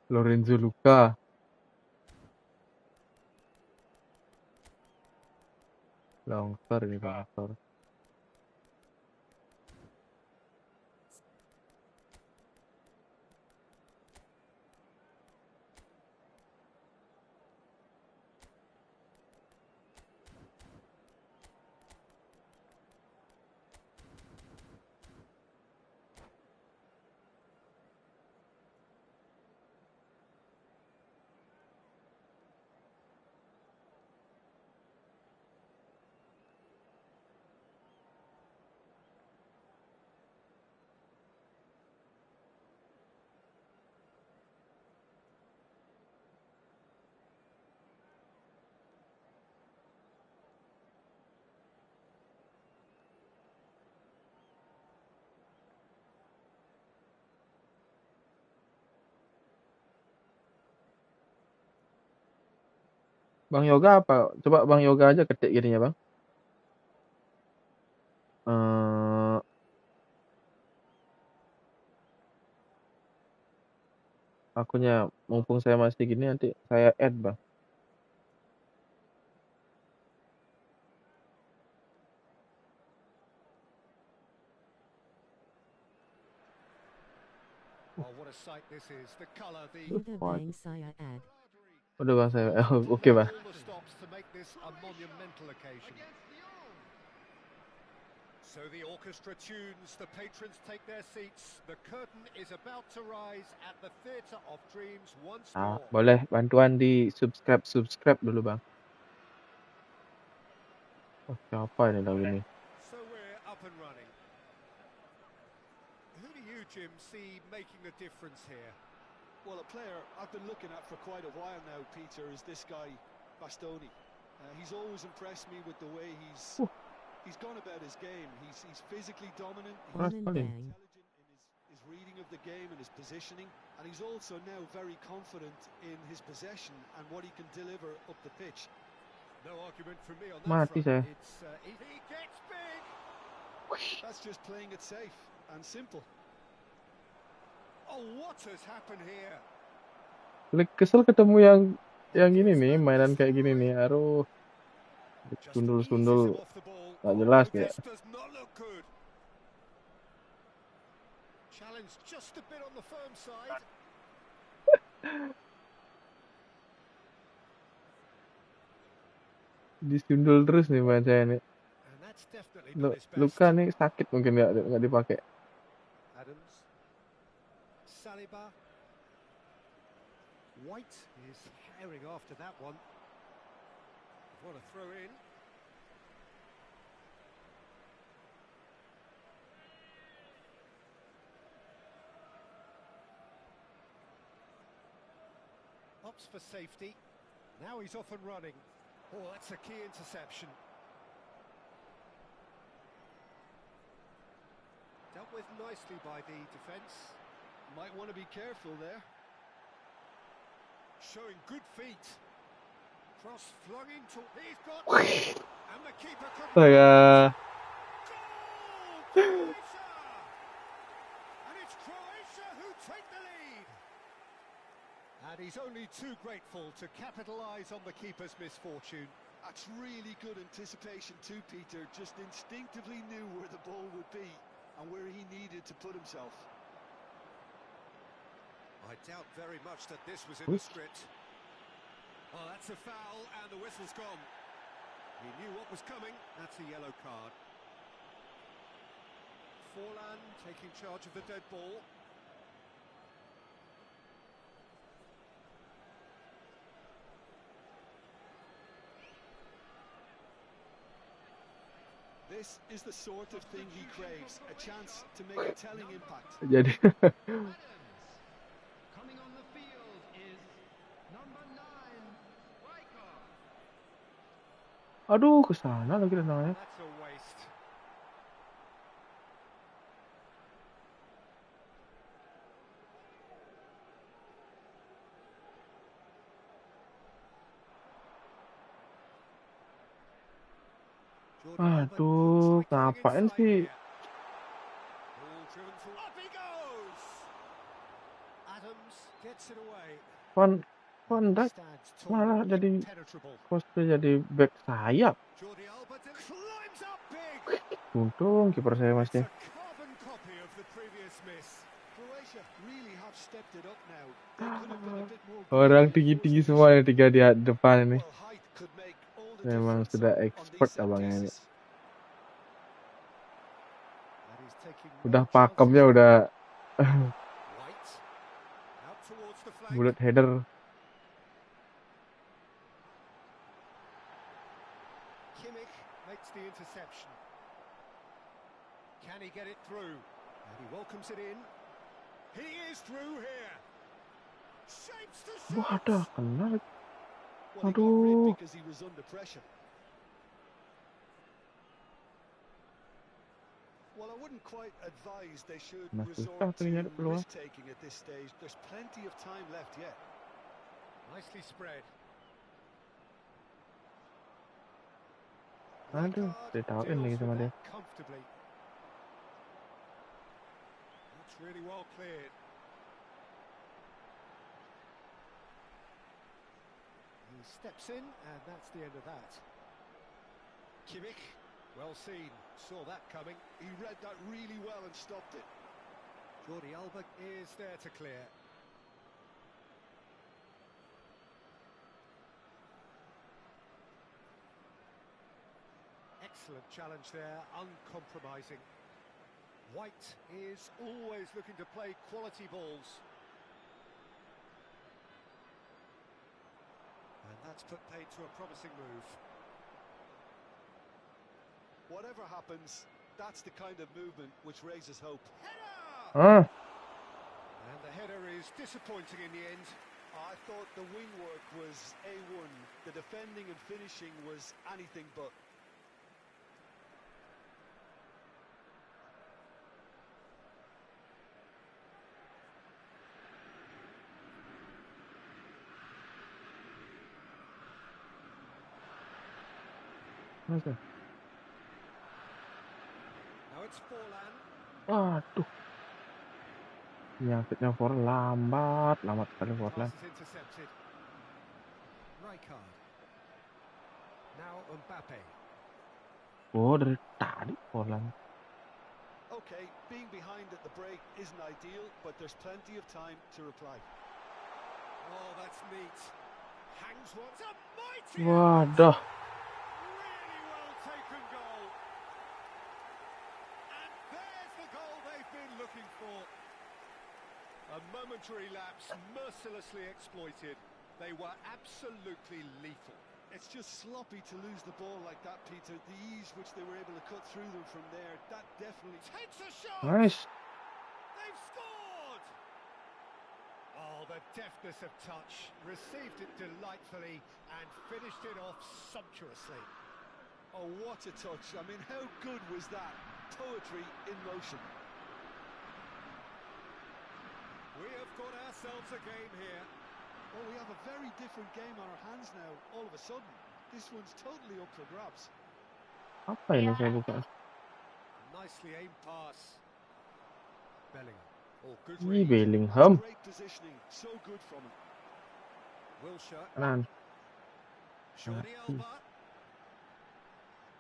Lorenzo Luca. Longsor ini longsor. Bang Yoga apa? Coba Bang Yoga aja ketik gininya bang. Akunnya mumpung saya masih gini nanti saya add bang. Oh, what a sight this is. The colour, the Udah bang saya add. Udah bang saya. Oke bang. all the stops to make this a monumental occasion. So the orchestra tunes, the patrons take their seats. The curtain is about to rise at the Theatre of Dreams once more. Boleh bantuan di subscribe dulu bang. Oh, siapa ini lagi nih? So we're up and running. Who do you, Jim, see making the difference here? Well, a player I've been looking at for quite a while now, Peter, is this guy, Bastoni. He's always impressed me with the way he's gone about his game. He's physically dominant, he's Bang. intelligent in his reading of the game and his positioning, and he's also now very confident in his possession and what he can deliver up the pitch. No argument from me on that Mati front. saya. It's he gets big. That's just playing it safe and simple. Oh, what has happened here? Kesel ketemu yang gini nih, mainan kayak gini nih. Aduh. Sundul-sundul nggak jelas ya. Does not look good. Challenge just a bit on the firm side. Disundul terus nih main saya nih. And that's definitely not his best. Luka nih sakit mungkin nggak dipakai. Adams. Saliba. White is herring after that one. What a throw in. Stops for safety. Now he's off and running. Oh, that's a key interception. Dealt with nicely by the defence. Might want to be careful there. Showing good feet. Cross flung into. He's got. And the keeper couldn't. Astaga. Goal! Croatia! And it's Croatia who take the lead. And he's only too grateful to capitalise on the keeper's misfortune. That's really good anticipation too, Peter. Just instinctively knew where the ball would be and where he needed to put himself. I doubt very much that this was in the script. Oh, that's a foul, and the whistle's gone. He knew what was coming. That's a yellow card. Forlan taking charge of the dead ball. This is the sort of thing he craves, a chance to make a telling impact. Jadi Coming on the field is number 9, Riker. aduh, ke sana lagi tenangnya. That's a waste. Aduh, ngapain sih? Ball driven for. Up he goes. Adams gets it away. Van Dijk Stands malah tall, jadi impenetrable. posnya jadi back sayap. Jordi Alba climbs up big. Untung kiper saya It's masih. a carbon copy of the previous miss. Croatia really have stepped it up now. They could have been a bit more. Orang tinggi-tinggi semua yang tiga di depan ini. Well, height could make all the Memang difference sudah on expert these set abangnya ini. pieces. And he's taking Udah no pakemnya chances. udah White out towards the flank. bullet header. Kimmich makes the interception. Can he get it through? And he welcomes it in. He is through here. Shapes to shoot. Waduh, kena. Well, he got Aduh. rid because he was under pressure. Well, I wouldn't quite advise they should Nah, susah resort tuh to nyari peluang. risk-taking at this stage. There's plenty of time left yet. Nicely spread. Aduh, Rijkaard ditawarin deals lagi sama with dia. that comfortably. That's really well cleared. He steps in, and that's the end of that. Kimmich, well seen, saw that coming. He read that really well and stopped it. Jordi Alba is there to clear. Excellent challenge there, uncompromising. White is always looking to play quality balls. And that's put paid to a promising move. Whatever happens, that's the kind of movement which raises hope. Header! Ah, And the header is disappointing in the end. I thought the wing work was A1. The defending and finishing was anything but. masa? Now it's Forlan. Aduh. Nyangkutnya lambat sekali Forlan. Pass is intercepted. Rijkaard. Now Mbappe. Oh, dari tadi Forlan. Okay, being behind at the break isn't ideal, but there's plenty of time to reply. Oh, that's neat. Hangs one. It's a mighty Waduh. really well taken goal. And there's the goal they've been looking for. A momentary lapse mercilessly exploited. They were absolutely lethal. It's just sloppy to lose the ball like that, Peter. The ease which they were able to cut through them from there, that definitely... Takes a shot. Nice. They've scored. Oh, Well, the deftness of touch, received it delightfully and finished it off sumptuously. Oh, what a touch. I mean, how good was that? Poetry in motion. We have got ourselves a game here. Well, we have a very different game on our hands now, all of a sudden. This one's totally up for grabs. Apa ini saya buka? Nicely aimed pass. Bellingham. Oh, good Ini read. Bellingham. Great positioning, so good from him. Wilshere. Kanan. Jordi Alba.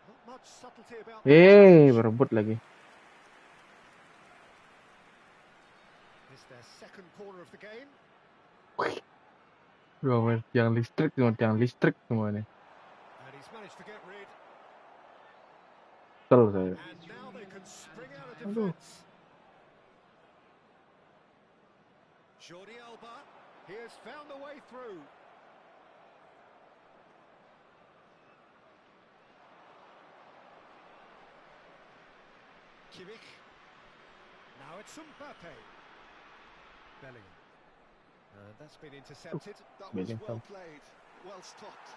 Not much subtlety about Berebut lagi. It's their second corner of the game. Dua tiang listrik semua nih. And he's managed to get rid. Kesel saya. And now they can spring out of Aduh. defence. Jordi Alba. He has found a way through. Kimmich. Now it's Mbappe. Bellingham. That's been intercepted. That was Bellingham. well played, well stopped.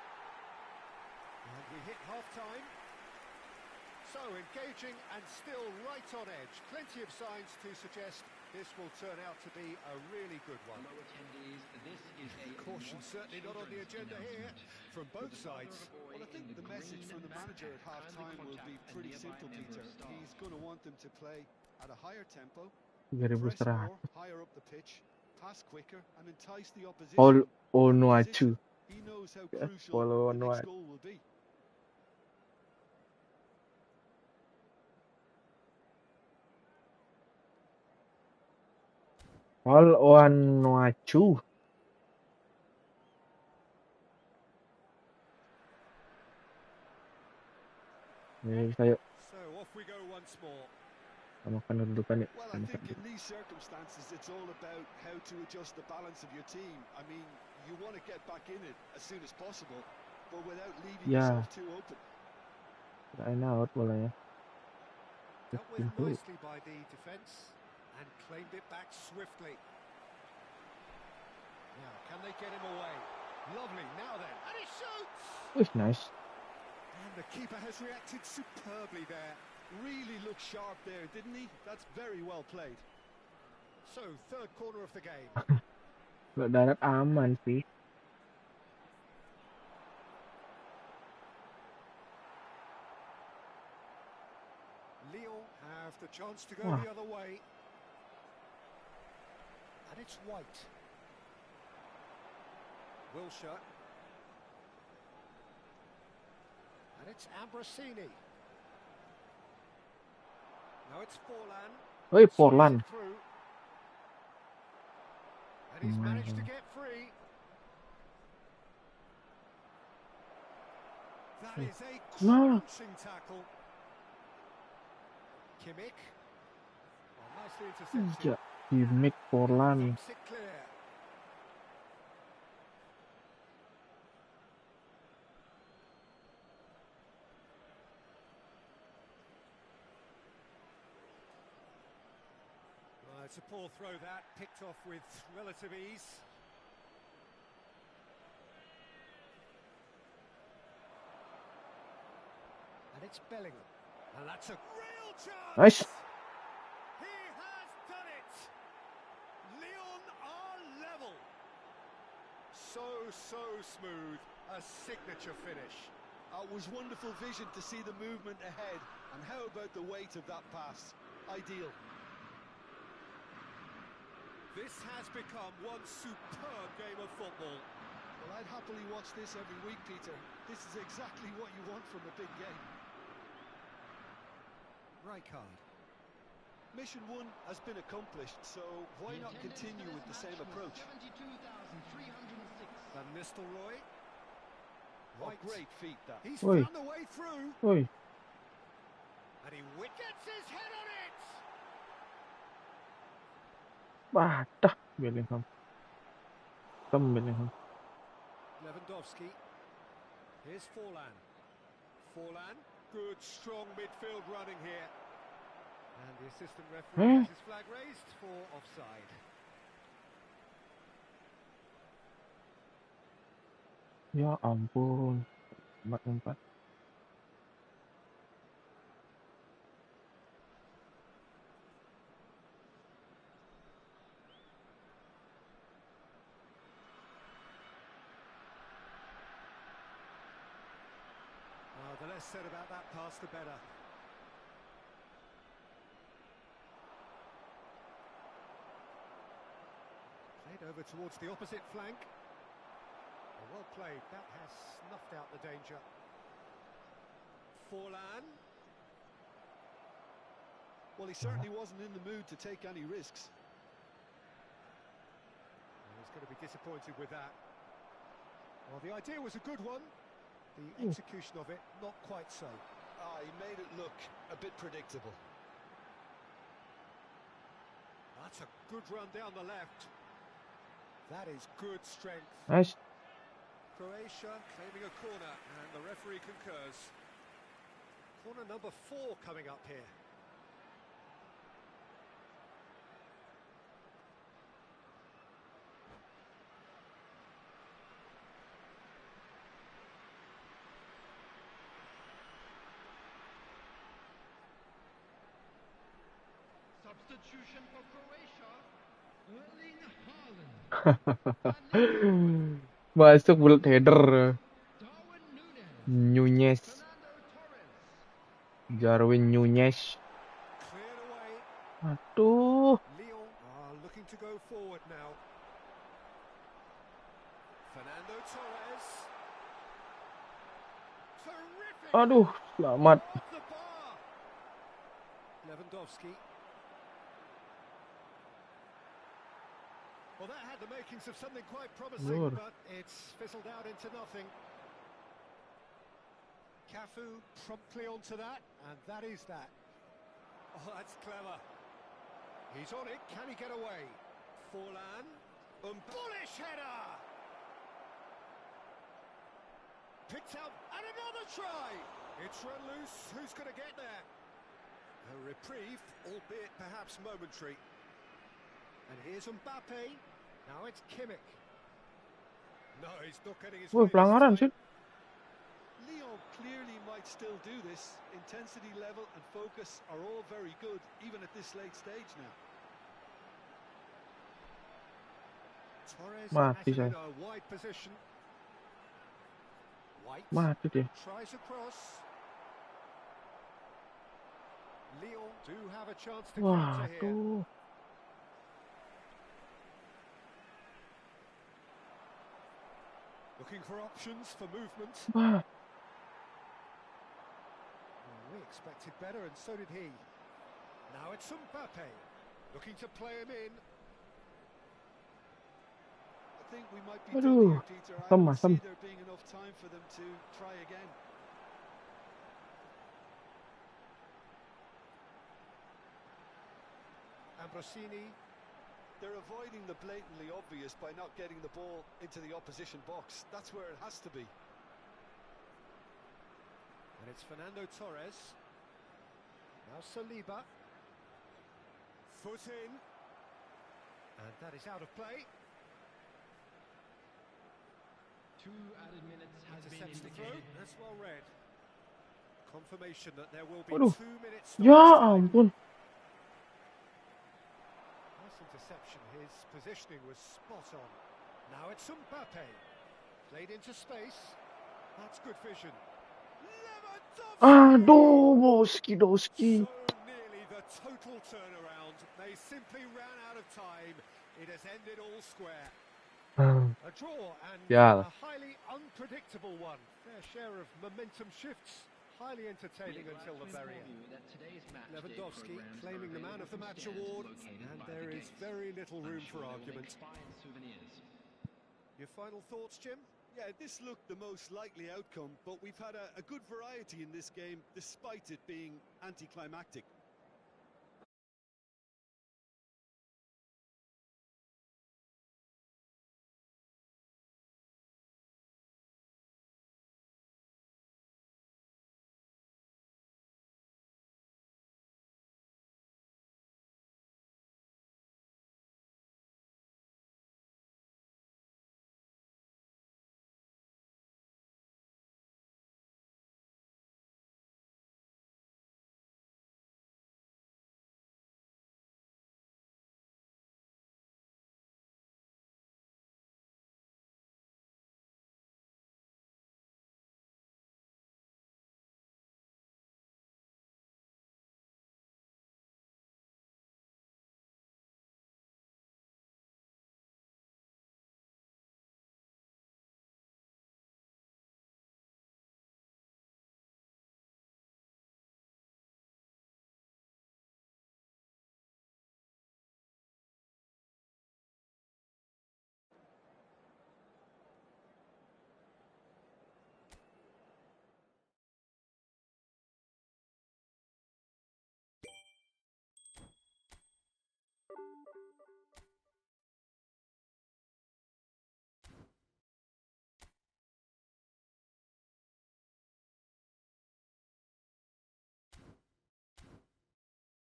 And we hit half-time. So engaging and still right on edge. Plenty of signs to suggest this will turn out to be a really good one. Caution certainly not on the agenda here from both sides. Well, I think the message from the manager at half-time will be pretty simple, Peter. He's going to want them to play at a higher tempo, 3100. press more, higher up the pitch, pass quicker, and entice the opposition. All And no position, acu. he knows how Yeah, crucial follow the no next acu. goal will be. All one no acu. Ini saya So off we go once more. samakan kedudukan ya. Well, I think in these circumstances, it's all about how to adjust the balance of your team. I mean, you want to get back in it as soon as possible, but without leaving Yeah. yourself too open. Line out bolanya. Dealt with nicely by the defence and claimed it back swiftly. Now, can they get him away? Lovely, now then, and he shoots! Wih, nice. And the keeper has reacted superbly there. Really looked sharp there, didn't he? That's very well played. So, third corner of the game. Kalau darat aman sih. Lyon have the chance to go Wah. the other way. And it's White. Wilshere. And it's Ambrosini. Now it's Forlan. Oi, Forlan. Through. And he's managed to get free. That is a No. crunching tackle. Kimmich. Oh, nicely intercepted. Ya, gimmick Forlan. Keeps it clear. It's a poor throw that, picked off with relative ease. And it's Bellingham. And that's a real chance! Nice. He has done it! Lyon are level. So smooth. A signature finish. It was wonderful vision to see the movement ahead. And how about the weight of that pass? Ideal. This has become one superb game of football. Well, I'd happily watch this every week, Peter. This is exactly what you want from a big game. Rijkaard. Mission 1 has been accomplished, so why not continue with the same approach? Van Nistelrooy. What great feat that. He's Oi. found a way through. Oi, And he gets his head on it. badah Bellingham. Bellingham. Lewandowski. Here's Forlan. Forlan. Good, strong midfield running here. And the assistant referee has his flag raised for offside. Ya ampun, 4-4. The less said about that pass, the better. Played over towards the opposite flank. Well played. That has snuffed out the danger. Forlan. Well, he certainly wasn't in the mood to take any risks. He's going to be disappointed with that. Well, the idea was a good one. The execution of it, not quite so. He made it look a bit predictable. That's a good run down the left. That is good strength. Nice. Croatia claiming a corner, and the referee concurs. Corner number 4 coming up here. Substitution for Croatia, Erling Haaland. Masuk bullet header. Darwin Nunez. Fernando Torres. Darwin Nunez. Cleared away. Aduh. Lyon are looking to go forward now. Fernando Torres. Terrific. Aduh, selamat. Off the bar. Lewandowski. Well, that had the makings of something quite promising, Lord. but it's fizzled out into nothing. Cafu promptly onto that, and that is that. Oh, that's clever. He's on it. Can he get away? Forlan. Bullish header! Picked up, and another try! It's run loose. Who's going to get there? A reprieve, albeit perhaps momentary. And here's Mbappe. Now it's Kimmich. No, he's not getting his Woi, way this pelanggaran time. sih. Lyon clearly might still do this. Intensity level and focus are all very good, even at this late stage now. Torres Mati has it in saya. a wide position. White Mati dia. tries across. Lyon do have a chance to counter here. Waduh. Looking for options for movement. Wah. Well, we expected better, and so did he. Now it's Mbappe, looking to play him in. I think we might be done Aduh. here, Peter. I Asam, don't asam. see there being enough time for them to try again. Ambrosini. They're avoiding the blatantly obvious by not getting the ball into the opposition box. That's where it has to be. And it's Fernando Torres. Now Saliba. Foot in. And that is out of play. 2 added minutes has been Intercepts the throw. indicated. That's well read. Confirmation that there will be Waduh. 2 minutes. Ya stoppage time. ampun. Nice interception. His positioning was spot on. Now it's Mbappe. Played into space. That's good vision. Lewandowski! Aduh, Doski. So nearly the total turnaround. They simply ran out of time. It has ended all square. A draw and Yeah. a highly unpredictable one. Fair share of momentum shifts. Highly entertaining until the very end. Lewandowski claiming the Man of the Match award, and there is very little room for argument. Your final thoughts, Jim? Yeah, this looked the most likely outcome, but we've had a good variety in this game, despite it being anticlimactic.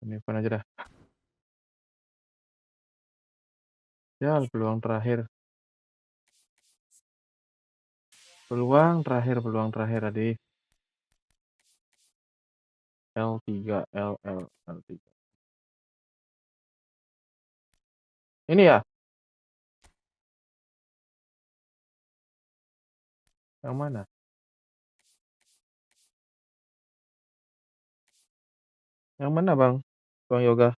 Ini pun aja dah. Ya, peluang terakhir. Peluang terakhir tadi. L3, L3. Ini ya? Yang mana? Yang mana, Bang? Bang Yoga.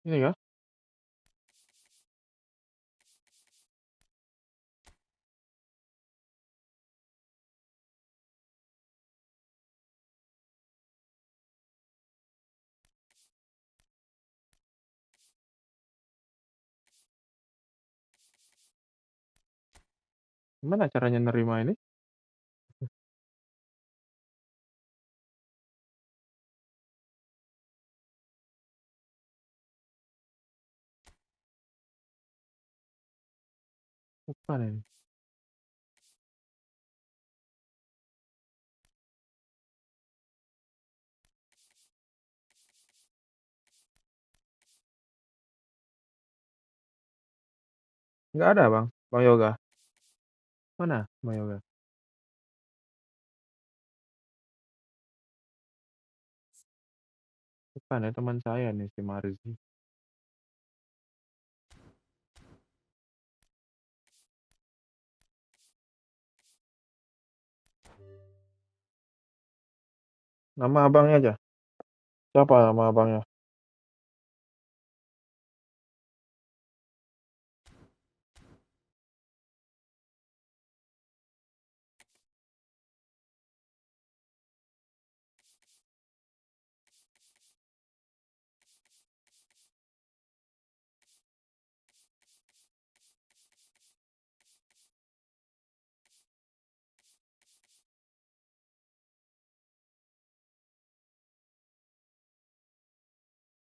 Ini ya? Gimana caranya nerima ini? Bukan ini. Nggak ada, Bang. Bang Yoga. Mana, Bang Yoga? Bukan ya, teman saya nih, si Marizi. Nama abangnya aja. Siapa nama abangnya?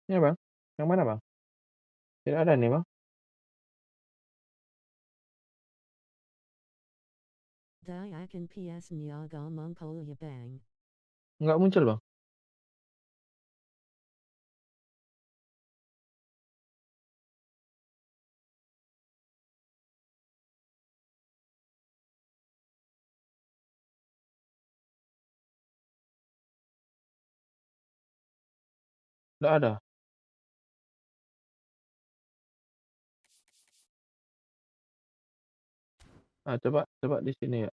Ini, Bang. Yang mana, Bang? Tidak ada nih, Bang. Die akan PS Niaga Mumpolya Bang. Nggak muncul, Bang. Nggak ada. Ah, coba di sini ya.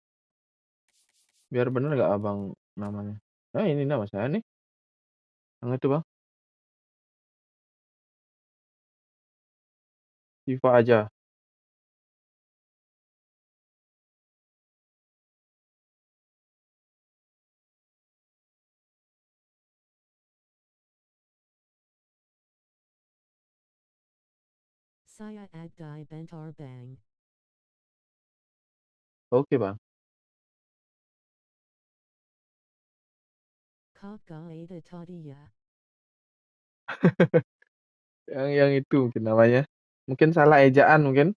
Biar bener nggak abang namanya. Ini nama saya nih. Yang itu, Bang. FIFA aja. Saya ag die bentar bang. Oke, Bang. Kak ga ada tadi ya. Yang itu mungkin namanya. Mungkin salah ejaan mungkin.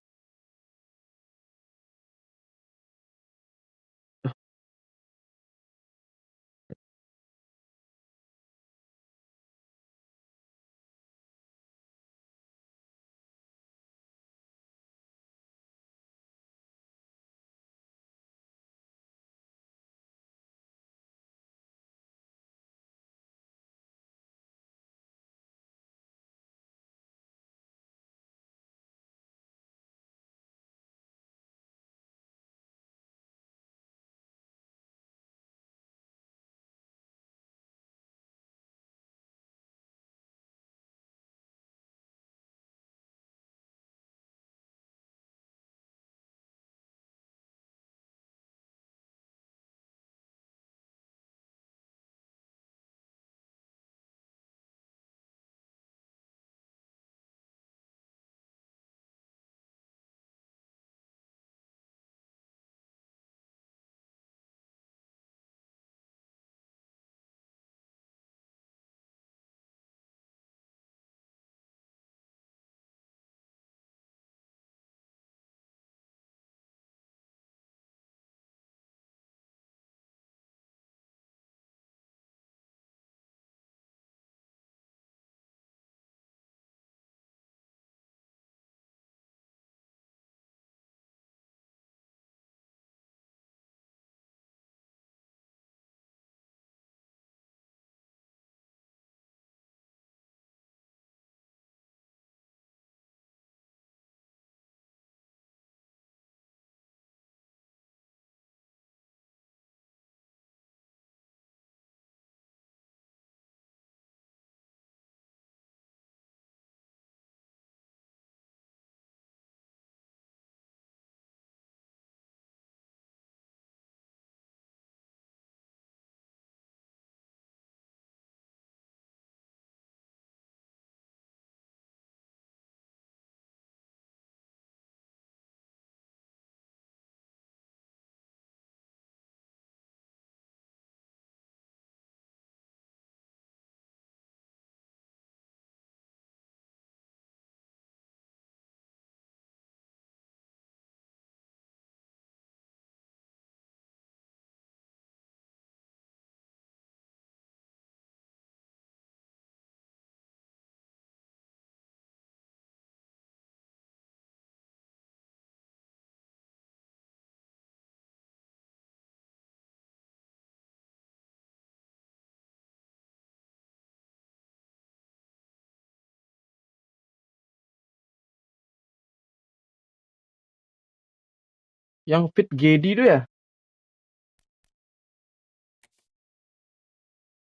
Yang fit Gedi itu ya,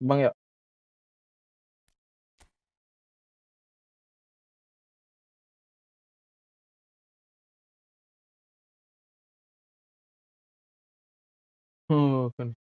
Bang ya? Oh, kan.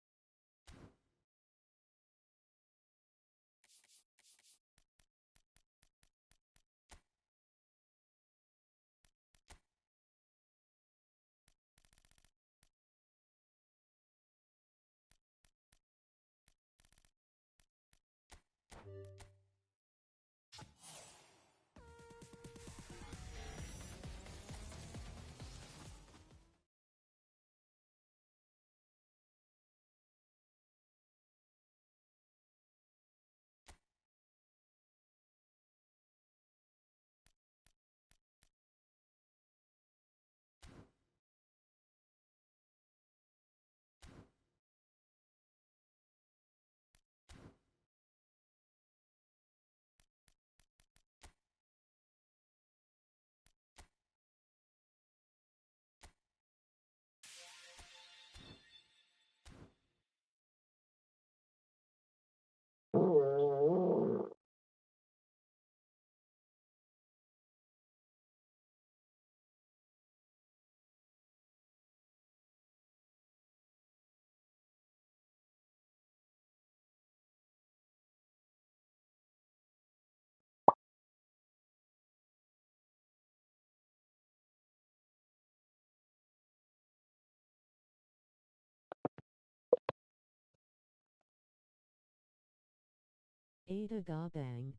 Ada Gabang.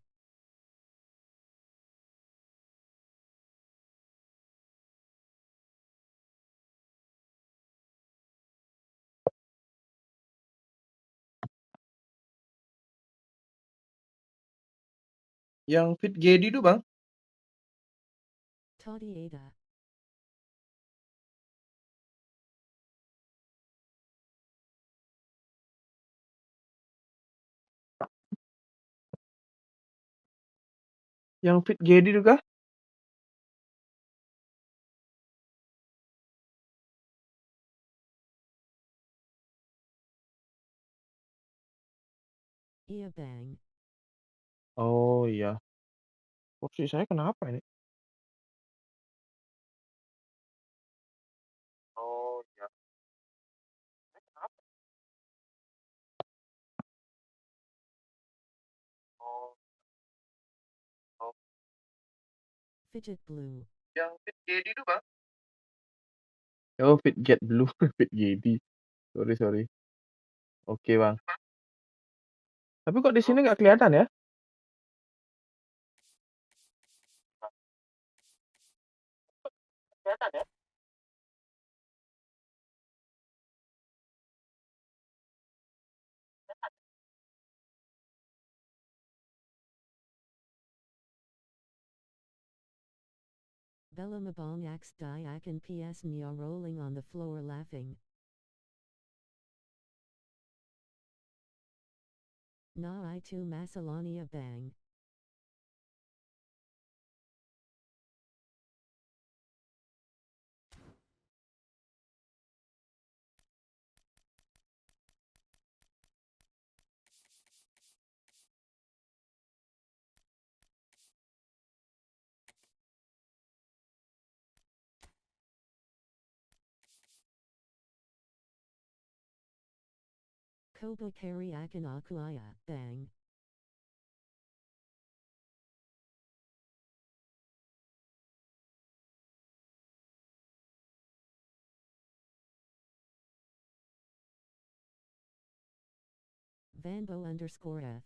Yang fit Gedi itu Bang. Toddy Ada. Yang fit Gedi itu kah? Ia Bang. Oh iya. Kursi saya kenapa ini? Oh iya. Kenapa? Oh, oh. Fidget Blue. Yang fit Gedi itu Bang. Oh, fit Get Blue, fit Gedi. Sorry, sorry. Oke, Bang. Tapi kok di sini nggak kelihatan ya? Kelihatan ya? Bella Mabong Ax Diak and PS Nia rolling on the floor laughing. Na I to Macedonia Bang. Kobo Kari Akan Akuaya Bang. Vanbo _F.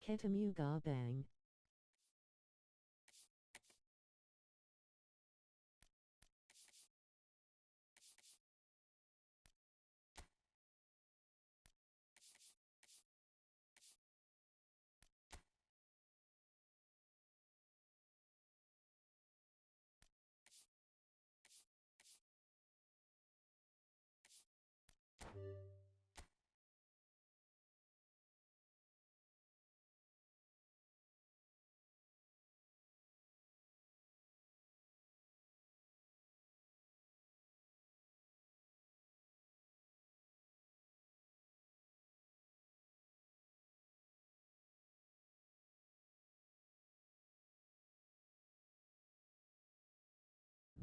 Ketamuga Bang.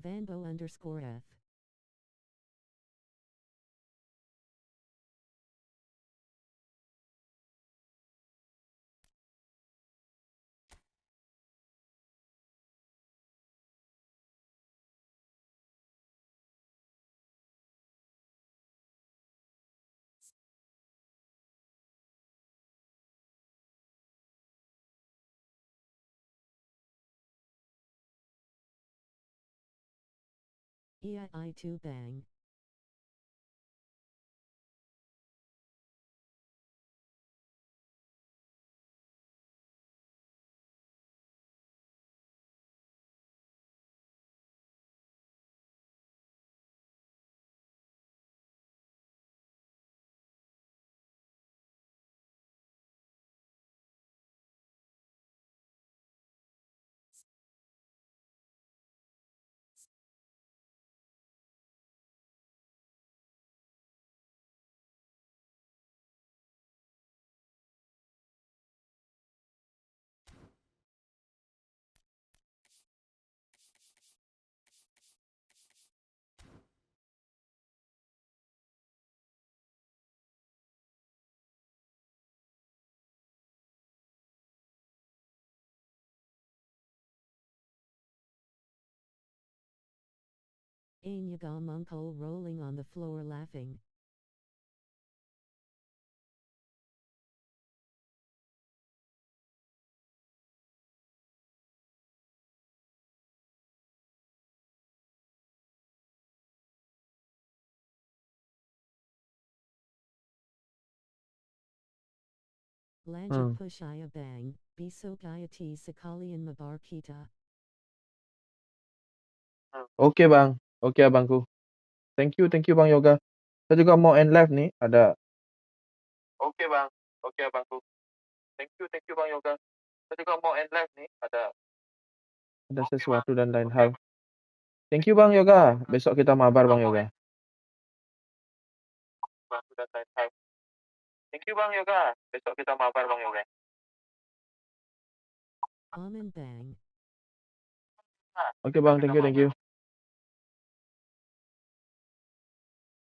Vanbo_F. EI2 Bang. Ainyaga Munkle rolling on the floor laughing. Lanjut Pushaya Bang, Besok Ayati Sekalian Mabar Kita. Oke bang, oke abangku. Thank you bang Yoga. Saya juga mau end live nih, ada. Oke bang, oke abangku. Thank you bang Yoga. Saya juga mau end live nih, ada sesuatu dan lain hal. Thank you bang Yoga. Besok kita mabar bang Yoga. Sesuatu dan lain hal. Thank you bang Yoga. Besok kita mabar bang Yoga. Amen Bang. Oke bang, thank you.